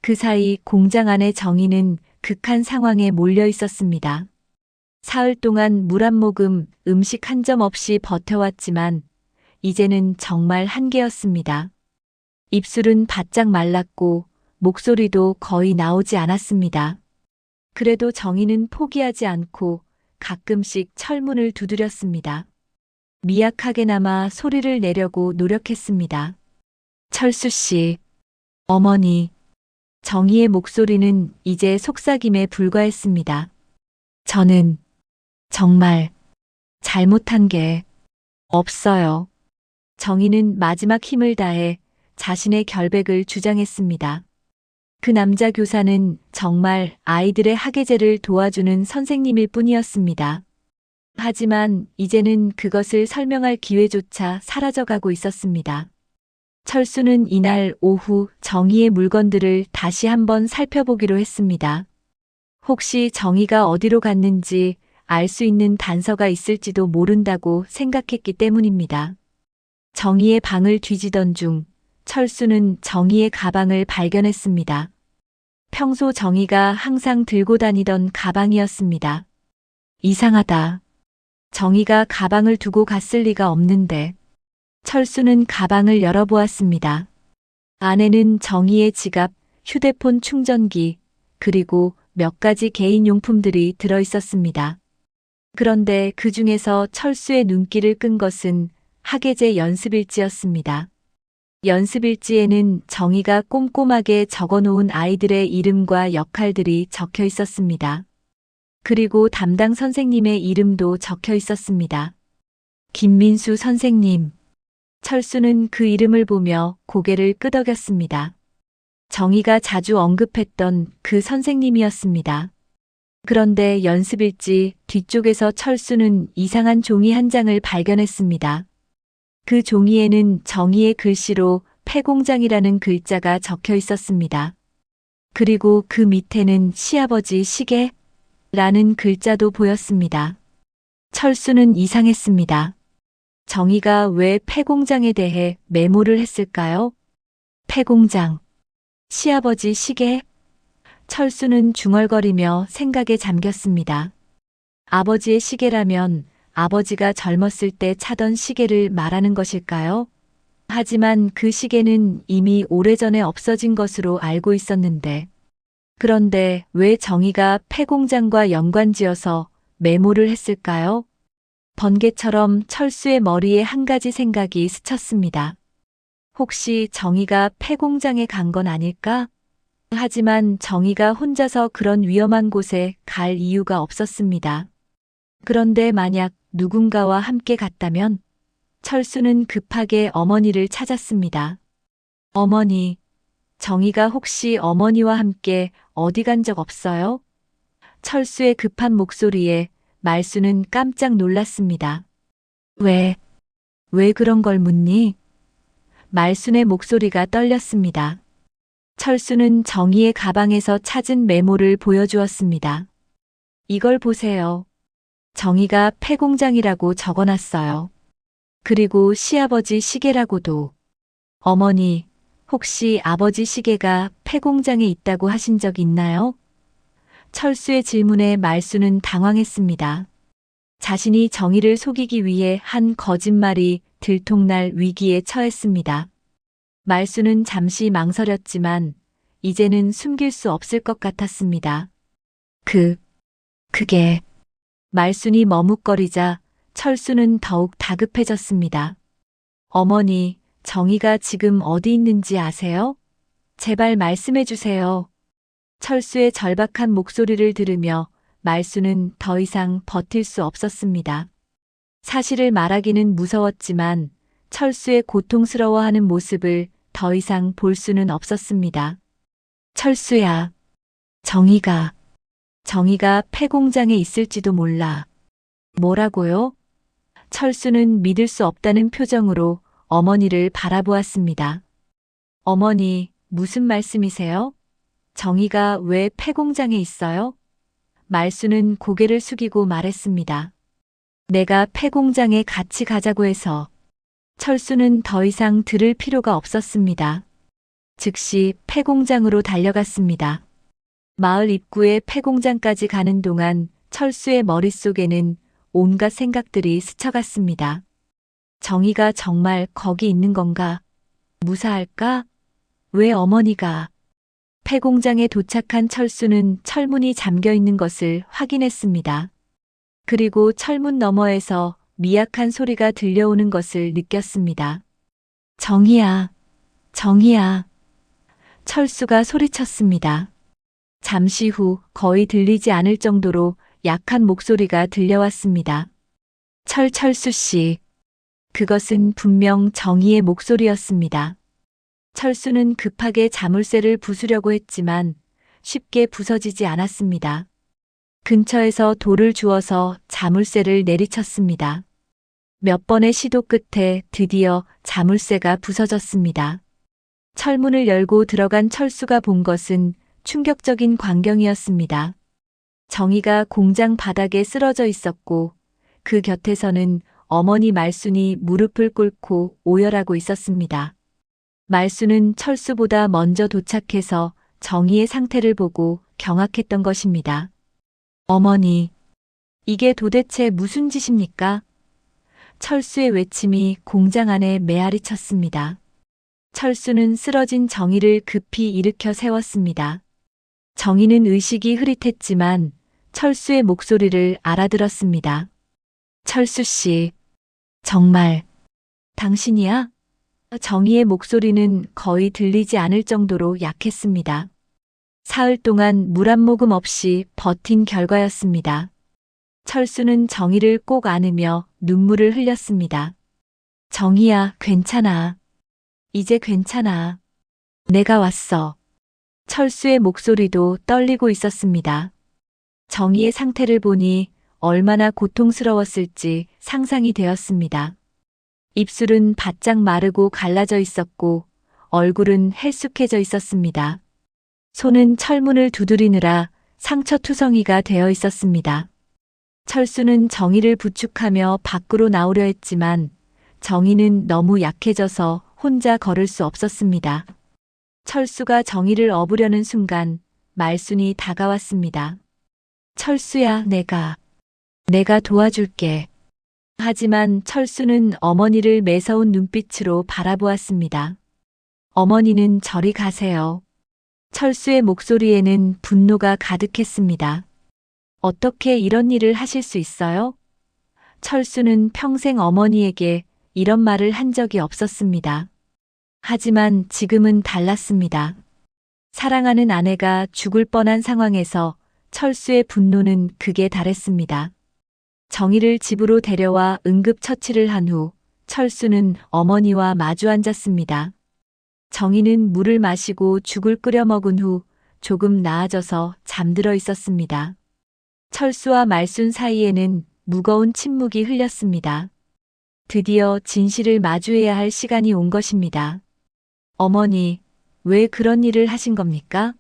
그 사이 공장 안의 정의는 극한 상황에 몰려 있었습니다. 사흘 동안 물 한 모금, 음식 한 점 없이 버텨왔지만 이제는 정말 한계였습니다. 입술은 바짝 말랐고 목소리도 거의 나오지 않았습니다. 그래도 정희는 포기하지 않고 가끔씩 철문을 두드렸습니다. 미약하게나마 소리를 내려고 노력했습니다. 철수 씨, 어머니. 정희의 목소리는 이제 속삭임에 불과했습니다. 저는 정말 잘못한 게 없어요. 정희는 마지막 힘을 다해 자신의 결백을 주장했습니다. 그 남자 교사는 정말 아이들의 학예제를 도와주는 선생님일 뿐이었습니다. 하지만 이제는 그것을 설명할 기회조차 사라져가고 있었습니다. 철수는 이날 오후 정희의 물건들을 다시 한번 살펴보기로 했습니다. 혹시 정희가 어디로 갔는지 알 수 있는 단서가 있을지도 모른다고 생각했기 때문입니다. 정희의 방을 뒤지던 중 철수는 정희의 가방을 발견했습니다. 평소 정희가 항상 들고 다니던 가방이었습니다. 이상하다. 정희가 가방을 두고 갔을 리가 없는데. 철수는 가방을 열어보았습니다. 안에는 정희의 지갑, 휴대폰 충전기, 그리고 몇 가지 개인 용품들이 들어 있었습니다. 그런데 그 중에서 철수의 눈길을 끈 것은 학예제 연습일지였습니다. 연습일지에는 정희가 꼼꼼하게 적어놓은 아이들의 이름과 역할들이 적혀 있었습니다. 그리고 담당 선생님의 이름도 적혀 있었습니다. 김민수 선생님. 철수는 그 이름을 보며 고개를 끄덕였습니다. 정희가 자주 언급했던 그 선생님이었습니다. 그런데 연습일지 뒤쪽에서 철수는 이상한 종이 한 장을 발견했습니다. 그 종이에는 정희의 글씨로 폐공장이라는 글자가 적혀 있었습니다. 그리고 그 밑에는 시아버지 시계라는 글자도 보였습니다. 철수는 이상했습니다. 정희가 왜 폐공장에 대해 메모를 했을까요? 폐공장, 시아버지 시계. 철수는 중얼거리며 생각에 잠겼습니다. 아버지의 시계라면 아버지가 젊었을 때 차던 시계를 말하는 것일까요? 하지만 그 시계는 이미 오래전에 없어진 것으로 알고 있었는데. 그런데 왜 정희가 폐공장과 연관지어서 메모를 했을까요? 번개처럼 철수의 머리에 한 가지 생각이 스쳤습니다. 혹시 정희가 폐공장에 간 건 아닐까? 하지만 정희가 혼자서 그런 위험한 곳에 갈 이유가 없었습니다. 그런데 만약 누군가와 함께 갔다면? 철수는 급하게 어머니를 찾았습니다. 어머니, 정희가 혹시 어머니와 함께 어디 간 적 없어요? 철수의 급한 목소리에 말수는 깜짝 놀랐습니다. 왜 그런 걸 묻니? 말순의 목소리가 떨렸습니다. 철수는 정희의 가방에서 찾은 메모를 보여주었습니다. 이걸 보세요. 정희가 폐공장이라고 적어놨어요. 그리고 시아버지 시계라고도. 어머니, 혹시 아버지 시계가 폐공장에 있다고 하신 적 있나요? 철수의 질문에 말수는 당황했습니다. 자신이 정희를 속이기 위해 한 거짓말이 들통날 위기에 처했습니다. 말수는 잠시 망설였지만 이제는 숨길 수 없을 것 같았습니다. 그게... 말순이 머뭇거리자 철수는 더욱 다급해졌습니다. 어머니, 정희가 지금 어디 있는지 아세요? 제발 말씀해 주세요. 철수의 절박한 목소리를 들으며 말수는 더 이상 버틸 수 없었습니다. 사실을 말하기는 무서웠지만 철수의 고통스러워하는 모습을 더 이상 볼 수는 없었습니다. 철수야, 정희가 폐공장에 있을지도 몰라. 뭐라고요? 철수는 믿을 수 없다는 표정으로 어머니를 바라보았습니다. 어머니, 무슨 말씀이세요? 정희가 왜 폐공장에 있어요? 말수는 고개를 숙이고 말했습니다. 내가 폐공장에 같이 가자고 해서. 철수는 더 이상 들을 필요가 없었습니다. 즉시 폐공장으로 달려갔습니다. 마을 입구에 폐공장까지 가는 동안 철수의 머릿속에는 온갖 생각들이 스쳐갔습니다. 정희가 정말 거기 있는 건가? 무사할까? 왜 어머니가? 폐공장에 도착한 철수는 철문이 잠겨 있는 것을 확인했습니다. 그리고 철문 너머에서 미약한 소리가 들려오는 것을 느꼈습니다. 정희야, 정희야. 철수가 소리쳤습니다. 잠시 후 거의 들리지 않을 정도로 약한 목소리가 들려왔습니다. 철수 씨. 그것은 분명 정희의 목소리였습니다. 철수는 급하게 자물쇠를 부수려고 했지만 쉽게 부서지지 않았습니다. 근처에서 돌을 주워서 자물쇠를 내리쳤습니다. 몇 번의 시도 끝에 드디어 자물쇠가 부서졌습니다. 철문을 열고 들어간 철수가 본 것은 충격적인 광경이었습니다. 정희가 공장 바닥에 쓰러져 있었고 그 곁에서는 어머니 말순이 무릎을 꿇고 오열하고 있었습니다. 말순은 철수보다 먼저 도착해서 정희의 상태를 보고 경악했던 것입니다. 어머니, 이게 도대체 무슨 짓입니까? 철수의 외침이 공장 안에 메아리 쳤습니다. 철수는 쓰러진 정희를 급히 일으켜 세웠습니다. 정희는 의식이 흐릿했지만 철수의 목소리를 알아들었습니다. 철수 씨, 정말 당신이야? 정희의 목소리는 거의 들리지 않을 정도로 약했습니다. 사흘 동안 물 한 모금 없이 버틴 결과였습니다. 철수는 정희를 꼭 안으며 눈물을 흘렸습니다. 정희야, 괜찮아. 이제 괜찮아. 내가 왔어. 철수의 목소리도 떨리고 있었습니다. 정희의 상태를 보니 얼마나 고통스러웠을지 상상이 되었습니다. 입술은 바짝 마르고 갈라져 있었고 얼굴은 헬쑥해져 있었습니다. 손은 철문을 두드리느라 상처투성이가 되어 있었습니다. 철수는 정희를 부축하며 밖으로 나오려 했지만 정희는 너무 약해져서 혼자 걸을 수 없었습니다. 철수가 정희를 업으려는 순간 말순이 다가왔습니다. 철수야, 내가 도와줄게. 하지만 철수는 어머니를 매서운 눈빛으로 바라보았습니다. 어머니는 저리 가세요. 철수의 목소리에는 분노가 가득했습니다. 어떻게 이런 일을 하실 수 있어요? 철수는 평생 어머니에게 이런 말을 한 적이 없었습니다. 하지만 지금은 달랐습니다. 사랑하는 아내가 죽을 뻔한 상황에서 철수의 분노는 극에 달했습니다. 정희를 집으로 데려와 응급처치를 한 후 철수는 어머니와 마주 앉았습니다. 정희는 물을 마시고 죽을 끓여 먹은 후 조금 나아져서 잠들어 있었습니다. 철수와 말순 사이에는 무거운 침묵이 흘렸습니다. 드디어 진실을 마주해야 할 시간이 온 것입니다. 어머니, 왜 그런 일을 하신 겁니까?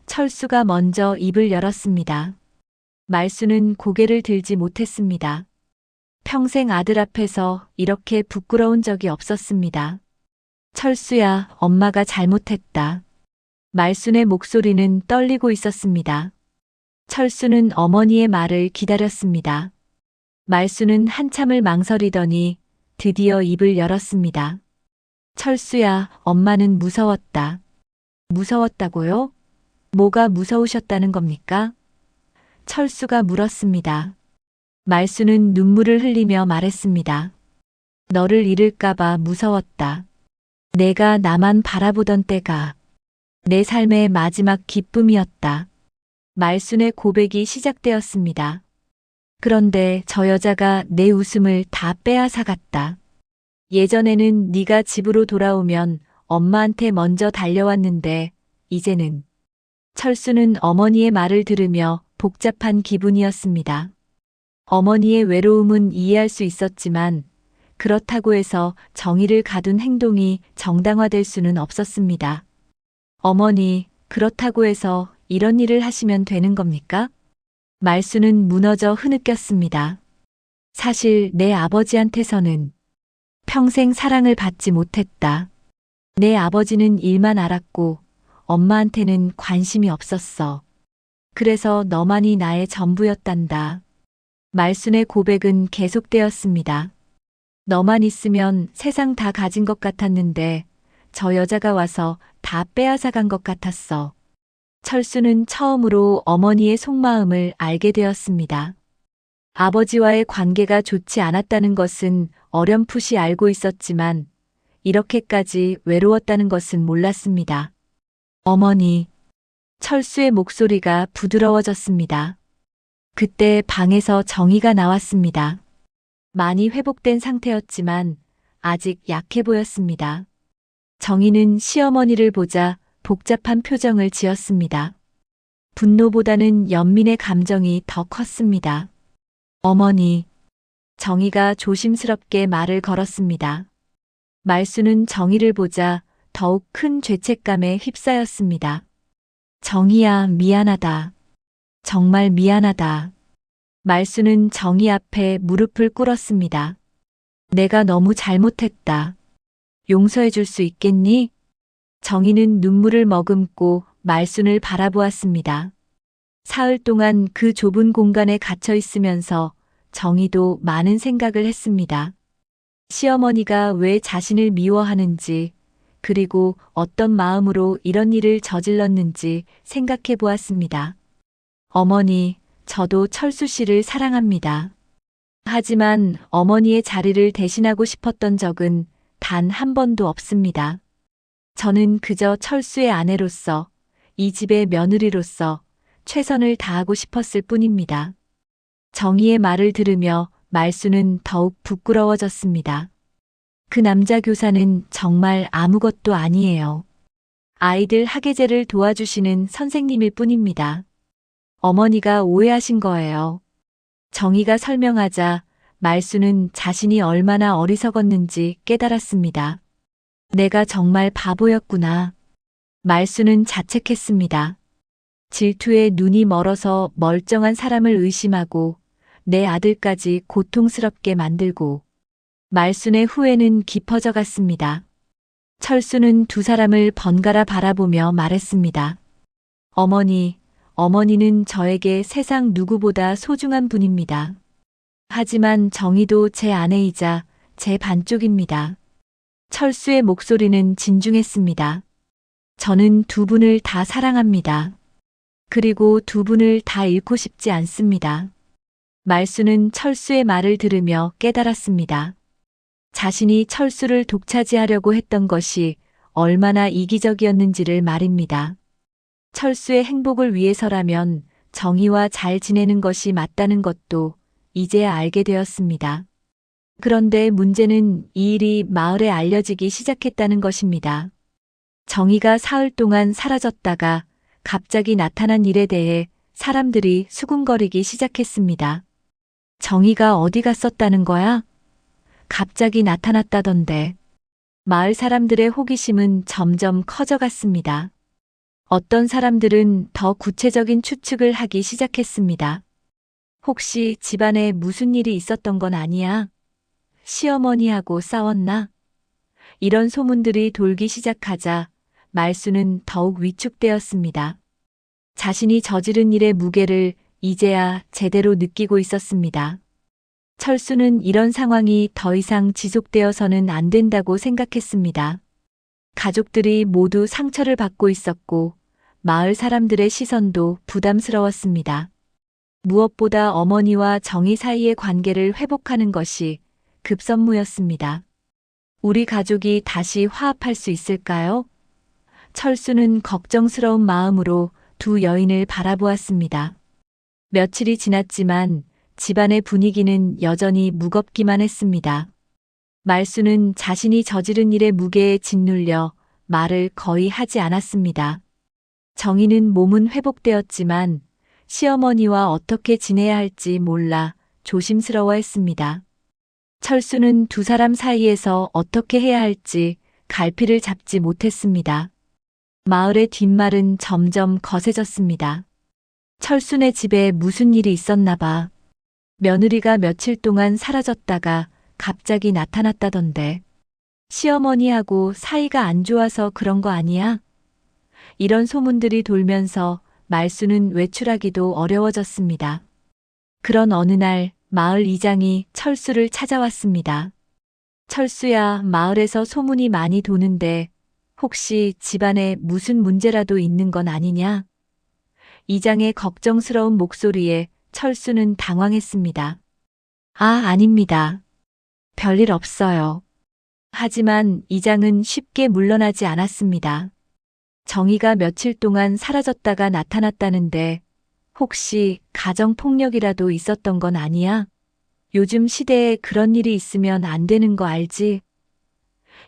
철수가 먼저 입을 열었습니다. 말순은 고개를 들지 못했습니다. 평생 아들 앞에서 이렇게 부끄러운 적이 없었습니다. 철수야, 엄마가 잘못했다. 말순의 목소리는 떨리고 있었습니다. 철수는 어머니의 말을 기다렸습니다. 말순은 한참을 망설이더니 드디어 입을 열었습니다. 철수야, 엄마는 무서웠다. 무서웠다고요? 뭐가 무서우셨다는 겁니까? 철수가 물었습니다. 말순은 눈물을 흘리며 말했습니다. 너를 잃을까봐 무서웠다. 내가 나만 바라보던 때가 내 삶의 마지막 기쁨이었다. 말순의 고백이 시작되었습니다. 그런데 저 여자가 내 웃음을 다 빼앗아갔다. 예전에는 네가 집으로 돌아오면 엄마한테 먼저 달려왔는데 이제는. 철수는 어머니의 말을 들으며 복잡한 기분이었습니다. 어머니의 외로움은 이해할 수 있었지만 그렇다고 해서 정의를 가둔 행동이 정당화될 수는 없었습니다. 어머니, 그렇다고 해서 이런 일을 하시면 되는 겁니까? 말수는 무너져 흐느꼈습니다. 사실 내 아버지한테서는 평생 사랑을 받지 못했다. 내 아버지는 일만 알았고 엄마한테는 관심이 없었어. 그래서 너만이 나의 전부였단다. 말순의 고백은 계속되었습니다. 너만 있으면 세상 다 가진 것 같았는데 저 여자가 와서 다 빼앗아간 것 같았어. 철수는 처음으로 어머니의 속마음을 알게 되었습니다. 아버지와의 관계가 좋지 않았다는 것은 어렴풋이 알고 있었지만 이렇게까지 외로웠다는 것은 몰랐습니다. 어머니, 철수의 목소리가 부드러워졌습니다. 그때 방에서 정희가 나왔습니다. 많이 회복된 상태였지만 아직 약해 보였습니다. 정희는 시어머니를 보자 복잡한 표정을 지었습니다. 분노보다는 연민의 감정이 더 컸습니다. 어머니. 정희가 조심스럽게 말을 걸었습니다. 말수는 정희를 보자 더욱 큰 죄책감에 휩싸였습니다. 정희야, 미안하다. 정말 미안하다. 말수는 정희 앞에 무릎을 꿇었습니다. 내가 너무 잘못했다. 용서해 줄 수 있겠니? 정희는 눈물을 머금고 말순을 바라보았습니다. 사흘 동안 그 좁은 공간에 갇혀 있으면서 정희도 많은 생각을 했습니다. 시어머니가 왜 자신을 미워하는지, 그리고 어떤 마음으로 이런 일을 저질렀는지 생각해 보았습니다. 어머니, 저도 철수 씨를 사랑합니다. 하지만 어머니의 자리를 대신하고 싶었던 적은 단 한 번도 없습니다. 저는 그저 철수의 아내로서, 이 집의 며느리로서 최선을 다하고 싶었을 뿐입니다. 정희의 말을 들으며 말수는 더욱 부끄러워졌습니다. 그 남자 교사는 정말 아무것도 아니에요. 아이들 학예제를 도와주시는 선생님일 뿐입니다. 어머니가 오해하신 거예요. 정희가 설명하자 말수는 자신이 얼마나 어리석었는지 깨달았습니다. 내가 정말 바보였구나. 말수는 자책했습니다. 질투에 눈이 멀어서 멀쩡한 사람을 의심하고 내 아들까지 고통스럽게 만들고. 말순의 후회는 깊어져 갔습니다. 철수는 두 사람을 번갈아 바라보며 말했습니다. 어머니, 어머니는 저에게 세상 누구보다 소중한 분입니다. 하지만 정희도 제 아내이자 제 반쪽입니다. 철수의 목소리는 진중했습니다. 저는 두 분을 다 사랑합니다. 그리고 두 분을 다 잃고 싶지 않습니다. 말수는 철수의 말을 들으며 깨달았습니다. 자신이 철수를 독차지하려고 했던 것이 얼마나 이기적이었는지를 말입니다. 철수의 행복을 위해서라면 정희와 잘 지내는 것이 맞다는 것도 이제야 알게 되었습니다. 그런데 문제는 이 일이 마을에 알려지기 시작했다는 것입니다. 정희가 사흘 동안 사라졌다가 갑자기 나타난 일에 대해 사람들이 수군거리기 시작했습니다. 정희가 어디 갔었다는 거야? 갑자기 나타났다던데. 마을 사람들의 호기심은 점점 커져갔습니다. 어떤 사람들은 더 구체적인 추측을 하기 시작했습니다. 혹시 집안에 무슨 일이 있었던 건 아니야? 시어머니하고 싸웠나? 이런 소문들이 돌기 시작하자 말수는 더욱 위축되었습니다. 자신이 저지른 일의 무게를 이제야 제대로 느끼고 있었습니다. 철수는 이런 상황이 더 이상 지속되어서는 안 된다고 생각했습니다. 가족들이 모두 상처를 받고 있었고 마을 사람들의 시선도 부담스러웠습니다. 무엇보다 어머니와 정희 사이의 관계를 회복하는 것이 급선무였습니다. 우리 가족이 다시 화합할 수 있을까요? 철수는 걱정스러운 마음으로 두 여인을 바라보았습니다. 며칠이 지났지만 집안의 분위기는 여전히 무겁기만 했습니다. 말수는 자신이 저지른 일의 무게에 짓눌려 말을 거의 하지 않았습니다. 정희는 몸은 회복되었지만 시어머니와 어떻게 지내야 할지 몰라 조심스러워했습니다. 철수는 두 사람 사이에서 어떻게 해야 할지 갈피를 잡지 못했습니다. 마을의 뒷말은 점점 거세졌습니다. 철수네 집에 무슨 일이 있었나 봐. 며느리가 며칠 동안 사라졌다가 갑자기 나타났다던데. 시어머니하고 사이가 안 좋아서 그런 거 아니야? 이런 소문들이 돌면서 말수는 외출하기도 어려워졌습니다. 그런 어느 날 마을 이장이 철수를 찾아왔습니다. 철수야, 마을에서 소문이 많이 도는데 혹시 집안에 무슨 문제라도 있는 건 아니냐? 이장의 걱정스러운 목소리에 철수는 당황했습니다. 아, 아닙니다. 별일 없어요. 하지만 이장은 쉽게 물러나지 않았습니다. 정희가 며칠 동안 사라졌다가 나타났다는데 혹시 가정폭력이라도 있었던 건 아니야? 요즘 시대에 그런 일이 있으면 안 되는 거 알지?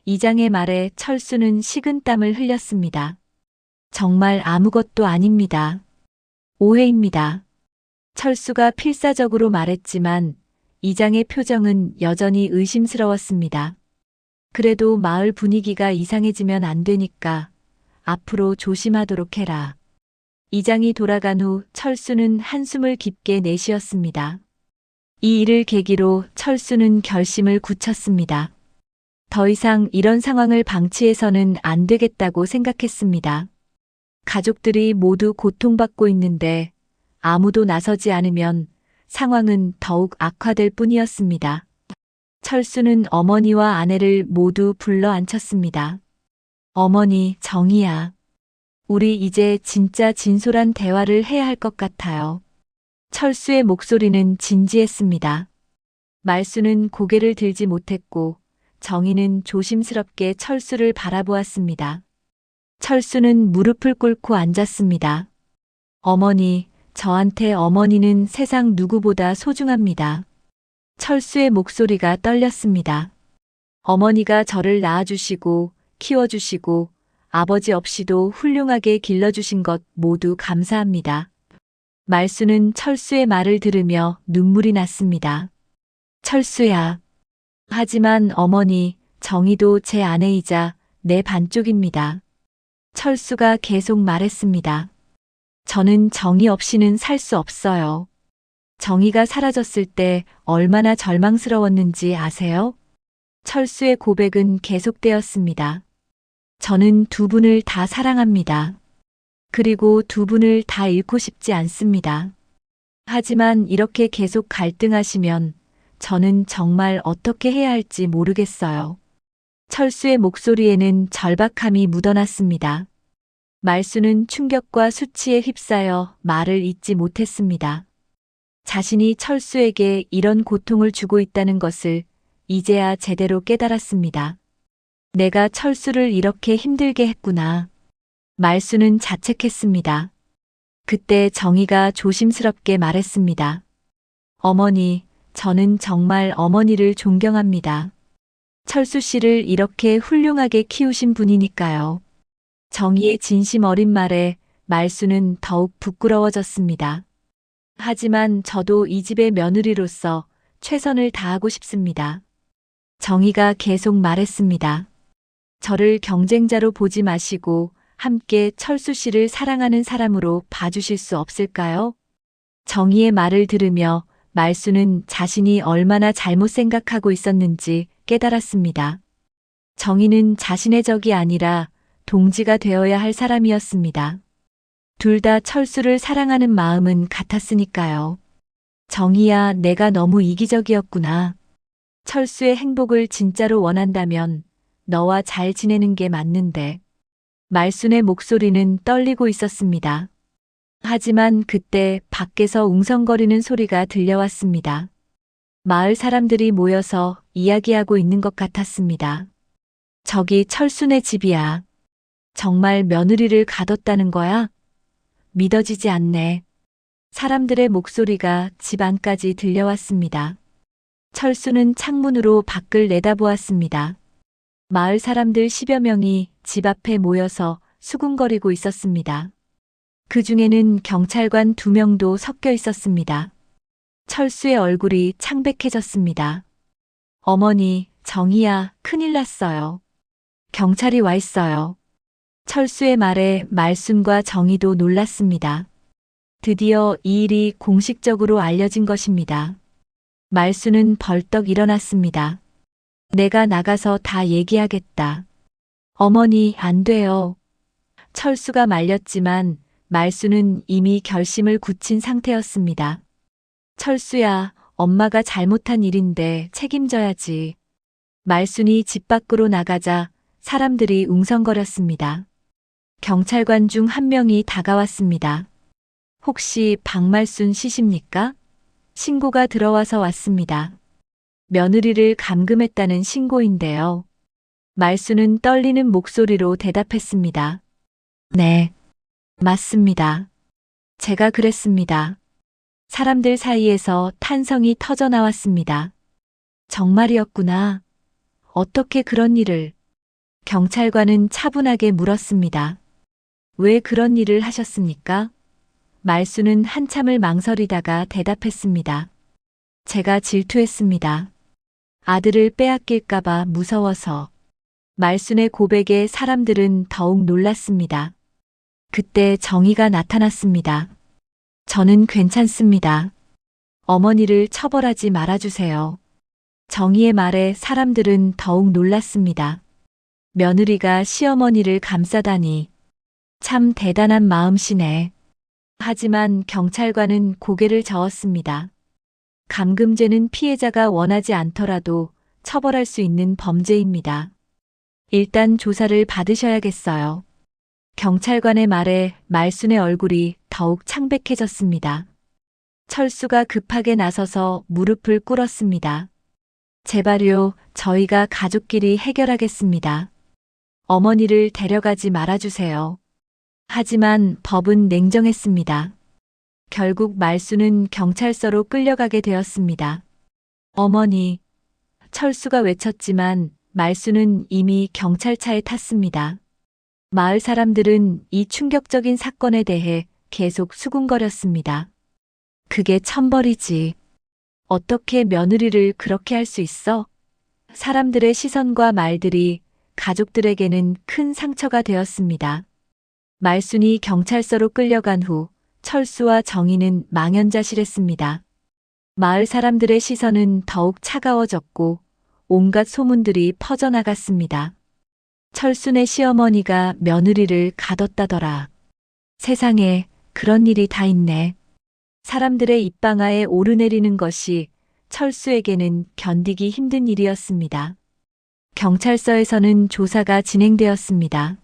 이장의 말에 철수는 식은땀을 흘렸습니다. 정말 아무것도 아닙니다. 오해입니다. 철수가 필사적으로 말했지만 이장의 표정은 여전히 의심스러웠습니다. 그래도 마을 분위기가 이상해지면 안 되니까 앞으로 조심하도록 해라. 이장이 돌아간 후 철수는 한숨을 깊게 내쉬었습니다. 이 일을 계기로 철수는 결심을 굳혔습니다. 더 이상 이런 상황을 방치해서는 안 되겠다고 생각했습니다. 가족들이 모두 고통받고 있는데 아무도 나서지 않으면 상황은 더욱 악화될 뿐이었습니다. 철수는 어머니와 아내를 모두 불러 앉혔습니다. 어머니, 정희야. 우리 이제 진짜 진솔한 대화를 해야 할 것 같아요. 철수의 목소리는 진지했습니다. 말수는 고개를 들지 못했고 정희는 조심스럽게 철수를 바라보았습니다. 철수는 무릎을 꿇고 앉았습니다. 어머니, 저한테 어머니는 세상 누구보다 소중합니다. 철수의 목소리가 떨렸습니다. 어머니가 저를 낳아주시고 키워주시고 아버지 없이도 훌륭하게 길러주신 것 모두 감사합니다. 말수는 철수의 말을 들으며 눈물이 났습니다. 철수야. 하지만 어머니, 정희도 제 아내이자 내 반쪽입니다. 철수가 계속 말했습니다. 저는 정희 없이는 살 수 없어요. 정희가 사라졌을 때 얼마나 절망스러웠는지 아세요? 철수의 고백은 계속되었습니다. 저는 두 분을 다 사랑합니다. 그리고 두 분을 다 잃고 싶지 않습니다. 하지만 이렇게 계속 갈등하시면 저는 정말 어떻게 해야 할지 모르겠어요. 철수의 목소리에는 절박함이 묻어났습니다. 말수는 충격과 수치에 휩싸여 말을 잇지 못했습니다. 자신이 철수에게 이런 고통을 주고 있다는 것을 이제야 제대로 깨달았습니다. 내가 철수를 이렇게 힘들게 했구나. 말수는 자책했습니다. 그때 정희가 조심스럽게 말했습니다. 어머니, 저는 정말 어머니를 존경합니다. 철수 씨를 이렇게 훌륭하게 키우신 분이니까요. 정희의 진심 어린 말에 말수는 더욱 부끄러워졌습니다. 하지만 저도 이 집의 며느리로서 최선을 다하고 싶습니다. 정희가 계속 말했습니다. 저를 경쟁자로 보지 마시고 함께 철수 씨를 사랑하는 사람으로 봐주실 수 없을까요? 정희의 말을 들으며 말수는 자신이 얼마나 잘못 생각하고 있었는지 깨달았습니다. 정희는 자신의 적이 아니라 동지가 되어야 할 사람이었습니다. 둘 다 철수를 사랑하는 마음은 같았으니까요. 정희야, 내가 너무 이기적이었구나. 철수의 행복을 진짜로 원한다면 너와 잘 지내는 게 맞는데. 말순의 목소리는 떨리고 있었습니다. 하지만 그때 밖에서 웅성거리는 소리가 들려왔습니다. 마을 사람들이 모여서 이야기하고 있는 것 같았습니다. 저기 철순의 집이야. 정말 며느리를 가뒀다는 거야? 믿어지지 않네. 사람들의 목소리가 집 안까지 들려왔습니다. 철수는 창문으로 밖을 내다보았습니다. 마을 사람들 10여 명이 집 앞에 모여서 수군거리고 있었습니다. 그 중에는 경찰관 2명도 섞여 있었습니다. 철수의 얼굴이 창백해졌습니다. 어머니, 정희야, 큰일 났어요. 경찰이 와 있어요. 철수의 말에 말순과 정희도 놀랐습니다. 드디어 이 일이 공식적으로 알려진 것입니다. 말순은 벌떡 일어났습니다. 내가 나가서 다 얘기하겠다. 어머니, 안 돼요. 철수가 말렸지만 말순은 이미 결심을 굳힌 상태였습니다. 철수야, 엄마가 잘못한 일인데 책임져야지. 말순이 집 밖으로 나가자 사람들이 웅성거렸습니다. 경찰관 중 한 명이 다가왔습니다. 혹시 박말순 씨십니까? 신고가 들어와서 왔습니다. 며느리를 감금했다는 신고인데요. 말순은 떨리는 목소리로 대답했습니다. 네, 맞습니다. 제가 그랬습니다. 사람들 사이에서 탄성이 터져 나왔습니다. 정말이었구나. 어떻게 그런 일을... 경찰관은 차분하게 물었습니다. 왜 그런 일을 하셨습니까? 말수는 한참을 망설이다가 대답했습니다. 제가 질투했습니다. 아들을 빼앗길까봐 무서워서. 말순의 고백에 사람들은 더욱 놀랐습니다. 그때 정의가 나타났습니다. 저는 괜찮습니다. 어머니를 처벌하지 말아주세요. 정의의 말에 사람들은 더욱 놀랐습니다. 며느리가 시어머니를 감싸다니 참 대단한 마음씨네. 하지만 경찰관은 고개를 저었습니다. 감금죄는 피해자가 원하지 않더라도 처벌할 수 있는 범죄입니다. 일단 조사를 받으셔야겠어요. 경찰관의 말에 말순의 얼굴이 더욱 창백해졌습니다. 철수가 급하게 나서서 무릎을 꿇었습니다. 제발요, 저희가 가족끼리 해결하겠습니다. 어머니를 데려가지 말아주세요. 하지만 법은 냉정했습니다. 결국 말수는 경찰서로 끌려가게 되었습니다. 어머니, 철수가 외쳤지만 말수는 이미 경찰차에 탔습니다. 마을 사람들은 이 충격적인 사건에 대해 계속 수군거렸습니다. 그게 천벌이지. 어떻게 며느리를 그렇게 할 수 있어? 사람들의 시선과 말들이 가족들에게는 큰 상처가 되었습니다. 말순이 경찰서로 끌려간 후 철수와 정희는 망연자실했습니다. 마을 사람들의 시선은 더욱 차가워졌고 온갖 소문들이 퍼져나갔습니다. 철순의 시어머니가 며느리를 가뒀다더라. 세상에 그런 일이 다 있네. 사람들의 입방아에 오르내리는 것이 철수에게는 견디기 힘든 일이었습니다. 경찰서에서는 조사가 진행되었습니다.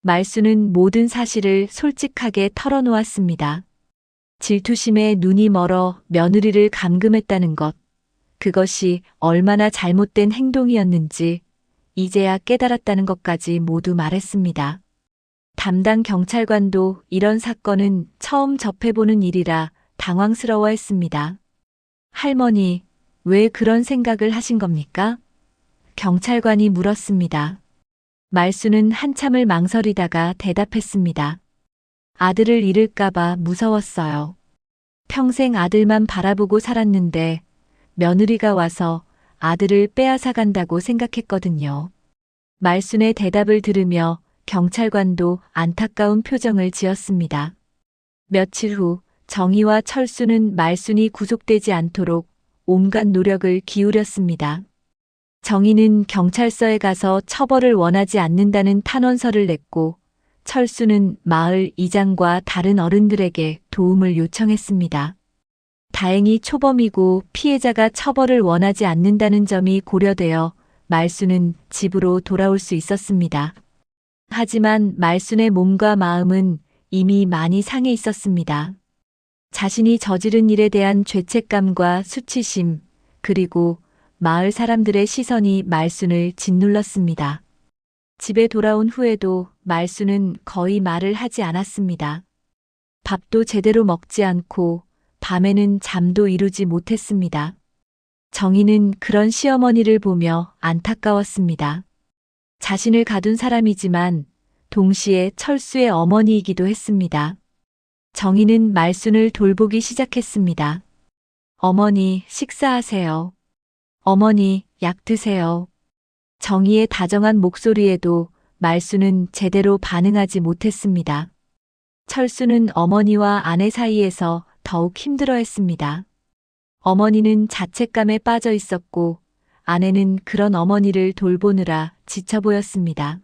말수는 모든 사실을 솔직하게 털어놓았습니다. 질투심에 눈이 멀어 며느리를 감금했다는 것, 그것이 얼마나 잘못된 행동이었는지 이제야 깨달았다는 것까지 모두 말했습니다. 담당 경찰관도 이런 사건은 처음 접해보는 일이라 당황스러워했습니다. 할머니, 왜 그런 생각을 하신 겁니까? 경찰관이 물었습니다. 말수는 한참을 망설이다가 대답했습니다. 아들을 잃을까봐 무서웠어요. 평생 아들만 바라보고 살았는데 며느리가 와서 아들을 빼앗아 간다고 생각했거든요. 말순의 대답을 들으며 경찰관도 안타까운 표정을 지었습니다. 며칠 후 정희와 철수는 말순이 구속되지 않도록 온갖 노력을 기울였습니다. 정희는 경찰서에 가서 처벌을 원하지 않는다는 탄원서를 냈고 철수는 마을 이장과 다른 어른들에게 도움을 요청했습니다. 다행히 초범이고 피해자가 처벌을 원하지 않는다는 점이 고려되어 말순은 집으로 돌아올 수 있었습니다. 하지만 말순의 몸과 마음은 이미 많이 상해 있었습니다. 자신이 저지른 일에 대한 죄책감과 수치심, 그리고 마을 사람들의 시선이 말순을 짓눌렀습니다. 집에 돌아온 후에도 말순은 거의 말을 하지 않았습니다. 밥도 제대로 먹지 않고 밤에는 잠도 이루지 못했습니다. 정희는 그런 시어머니를 보며 안타까웠습니다. 자신을 가둔 사람이지만 동시에 철수의 어머니이기도 했습니다. 정희는 말순을 돌보기 시작했습니다. 어머니, 식사하세요. 어머니, 약 드세요. 정희의 다정한 목소리에도 말순은 제대로 반응하지 못했습니다. 철수는 어머니와 아내 사이에서 더욱 힘들어했습니다. 어머니는 자책감에 빠져 있었고 아내는 그런 어머니를 돌보느라 지쳐 보였습니다.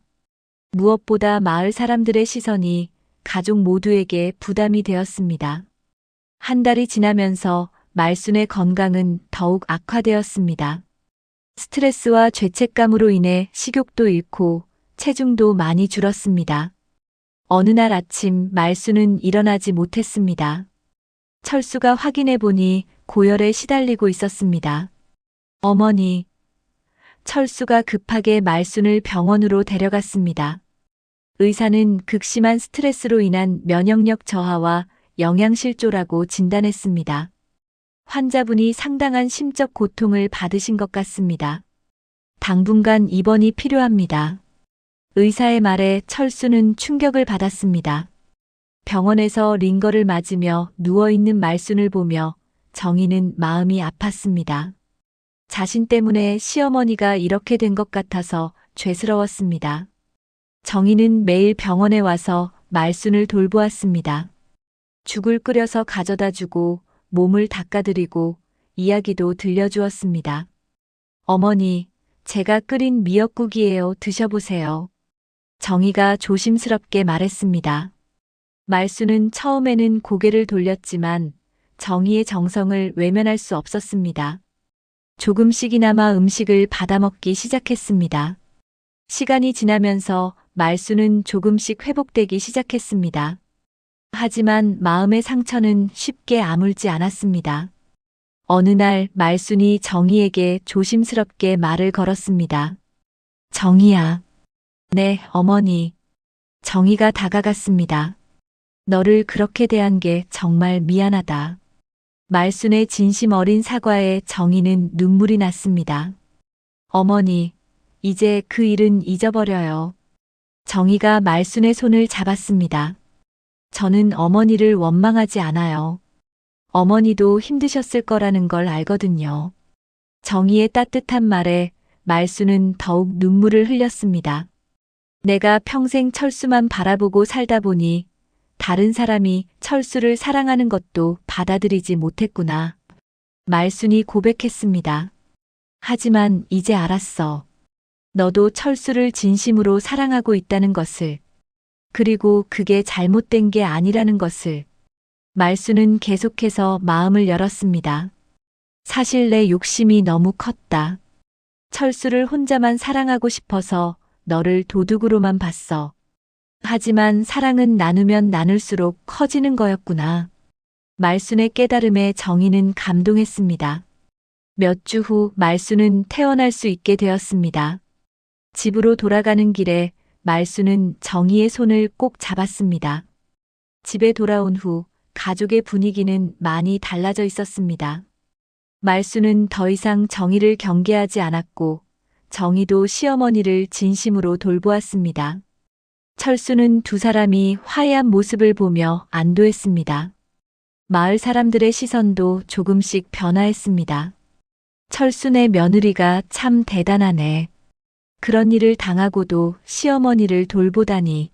무엇보다 마을 사람들의 시선이 가족 모두에게 부담이 되었습니다. 한 달이 지나면서 말순의 건강은 더욱 악화되었습니다. 스트레스와 죄책감으로 인해 식욕도 잃고 체중도 많이 줄었습니다. 어느 날 아침 말순은 일어나지 못했습니다. 철수가 확인해 보니 고열에 시달리고 있었습니다. 어머니, 철수가 급하게 말순을 병원으로 데려갔습니다. 의사는 극심한 스트레스로 인한 면역력 저하와 영양실조라고 진단했습니다. 환자분이 상당한 심적 고통을 받으신 것 같습니다. 당분간 입원이 필요합니다. 의사의 말에 철수는 충격을 받았습니다. 병원에서 링거를 맞으며 누워있는 말순을 보며 정희는 마음이 아팠습니다. 자신 때문에 시어머니가 이렇게 된 것 같아서 죄스러웠습니다. 정희는 매일 병원에 와서 말순을 돌보았습니다. 죽을 끓여서 가져다 주고 몸을 닦아드리고 이야기도 들려주었습니다. 어머니, 제가 끓인 미역국이에요. 드셔보세요. 정희가 조심스럽게 말했습니다. 말순은 처음에는 고개를 돌렸지만 정희의 정성을 외면할 수 없었습니다. 조금씩이나마 음식을 받아먹기 시작했습니다. 시간이 지나면서 말순은 조금씩 회복되기 시작했습니다. 하지만 마음의 상처는 쉽게 아물지 않았습니다. 어느 날 말순이 정희에게 조심스럽게 말을 걸었습니다. 정희야. 네, 어머니. 정희가 다가갔습니다. 너를 그렇게 대한 게 정말 미안하다. 말순의 진심 어린 사과에 정희는 눈물이 났습니다. 어머니, 이제 그 일은 잊어버려요. 정희가 말순의 손을 잡았습니다. 저는 어머니를 원망하지 않아요. 어머니도 힘드셨을 거라는 걸 알거든요. 정희의 따뜻한 말에 말순은 더욱 눈물을 흘렸습니다. 내가 평생 철수만 바라보고 살다 보니 다른 사람이 철수를 사랑하는 것도 받아들이지 못했구나. 말순이 고백했습니다. 하지만 이제 알았어. 너도 철수를 진심으로 사랑하고 있다는 것을. 그리고 그게 잘못된 게 아니라는 것을. 말순은 계속해서 마음을 열었습니다. 사실 내 욕심이 너무 컸다. 철수를 혼자만 사랑하고 싶어서 너를 도둑으로만 봤어. 하지만 사랑은 나누면 나눌수록 커지는 거였구나. 말순의 깨달음에 정희는 감동했습니다. 몇 주 후 말순은 태어날 수 있게 되었습니다. 집으로 돌아가는 길에 말순은 정희의 손을 꼭 잡았습니다. 집에 돌아온 후 가족의 분위기는 많이 달라져 있었습니다. 말순은 더 이상 정희를 경계하지 않았고 정희도 시어머니를 진심으로 돌보았습니다. 철수는 두 사람이 화해한 모습을 보며 안도했습니다. 마을 사람들의 시선도 조금씩 변화했습니다. 철수네 며느리가 참 대단하네. 그런 일을 당하고도 시어머니를 돌보다니.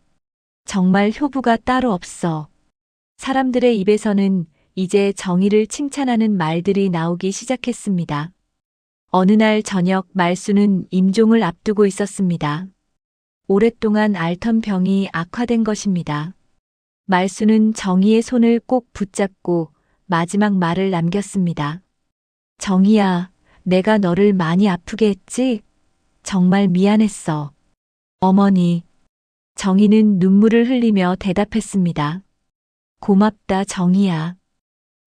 정말 효부가 따로 없어. 사람들의 입에서는 이제 정희를 칭찬하는 말들이 나오기 시작했습니다. 어느 날 저녁 말순은 임종을 앞두고 있었습니다. 오랫동안 앓던 병이 악화된 것입니다. 말순은 정희의 손을 꼭 붙잡고 마지막 말을 남겼습니다. 정희야, 내가 너를 많이 아프게 했지? 정말 미안했어. 어머니. 정희는 눈물을 흘리며 대답했습니다. 고맙다, 정희야.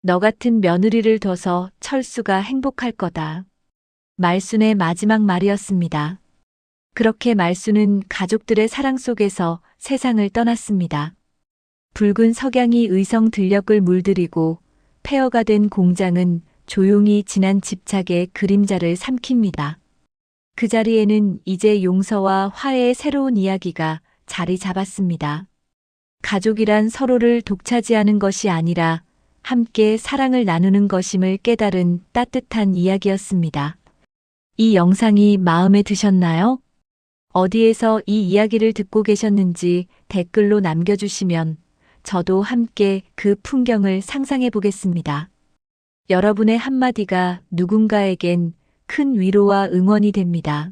너 같은 며느리를 둬서 철수가 행복할 거다. 말순의 마지막 말이었습니다. 그렇게 말순은 가족들의 사랑 속에서 세상을 떠났습니다. 붉은 석양이 의성 들녘을 물들이고 폐허가 된 공장은 조용히 지난 집착의 그림자를 삼킵니다. 그 자리에는 이제 용서와 화해의 새로운 이야기가 자리 잡았습니다. 가족이란 서로를 독차지하는 것이 아니라 함께 사랑을 나누는 것임을 깨달은 따뜻한 이야기였습니다. 이 영상이 마음에 드셨나요? 어디에서 이 이야기를 듣고 계셨는지 댓글로 남겨주시면 저도 함께 그 풍경을 상상해 보겠습니다. 여러분의 한마디가 누군가에겐 큰 위로와 응원이 됩니다.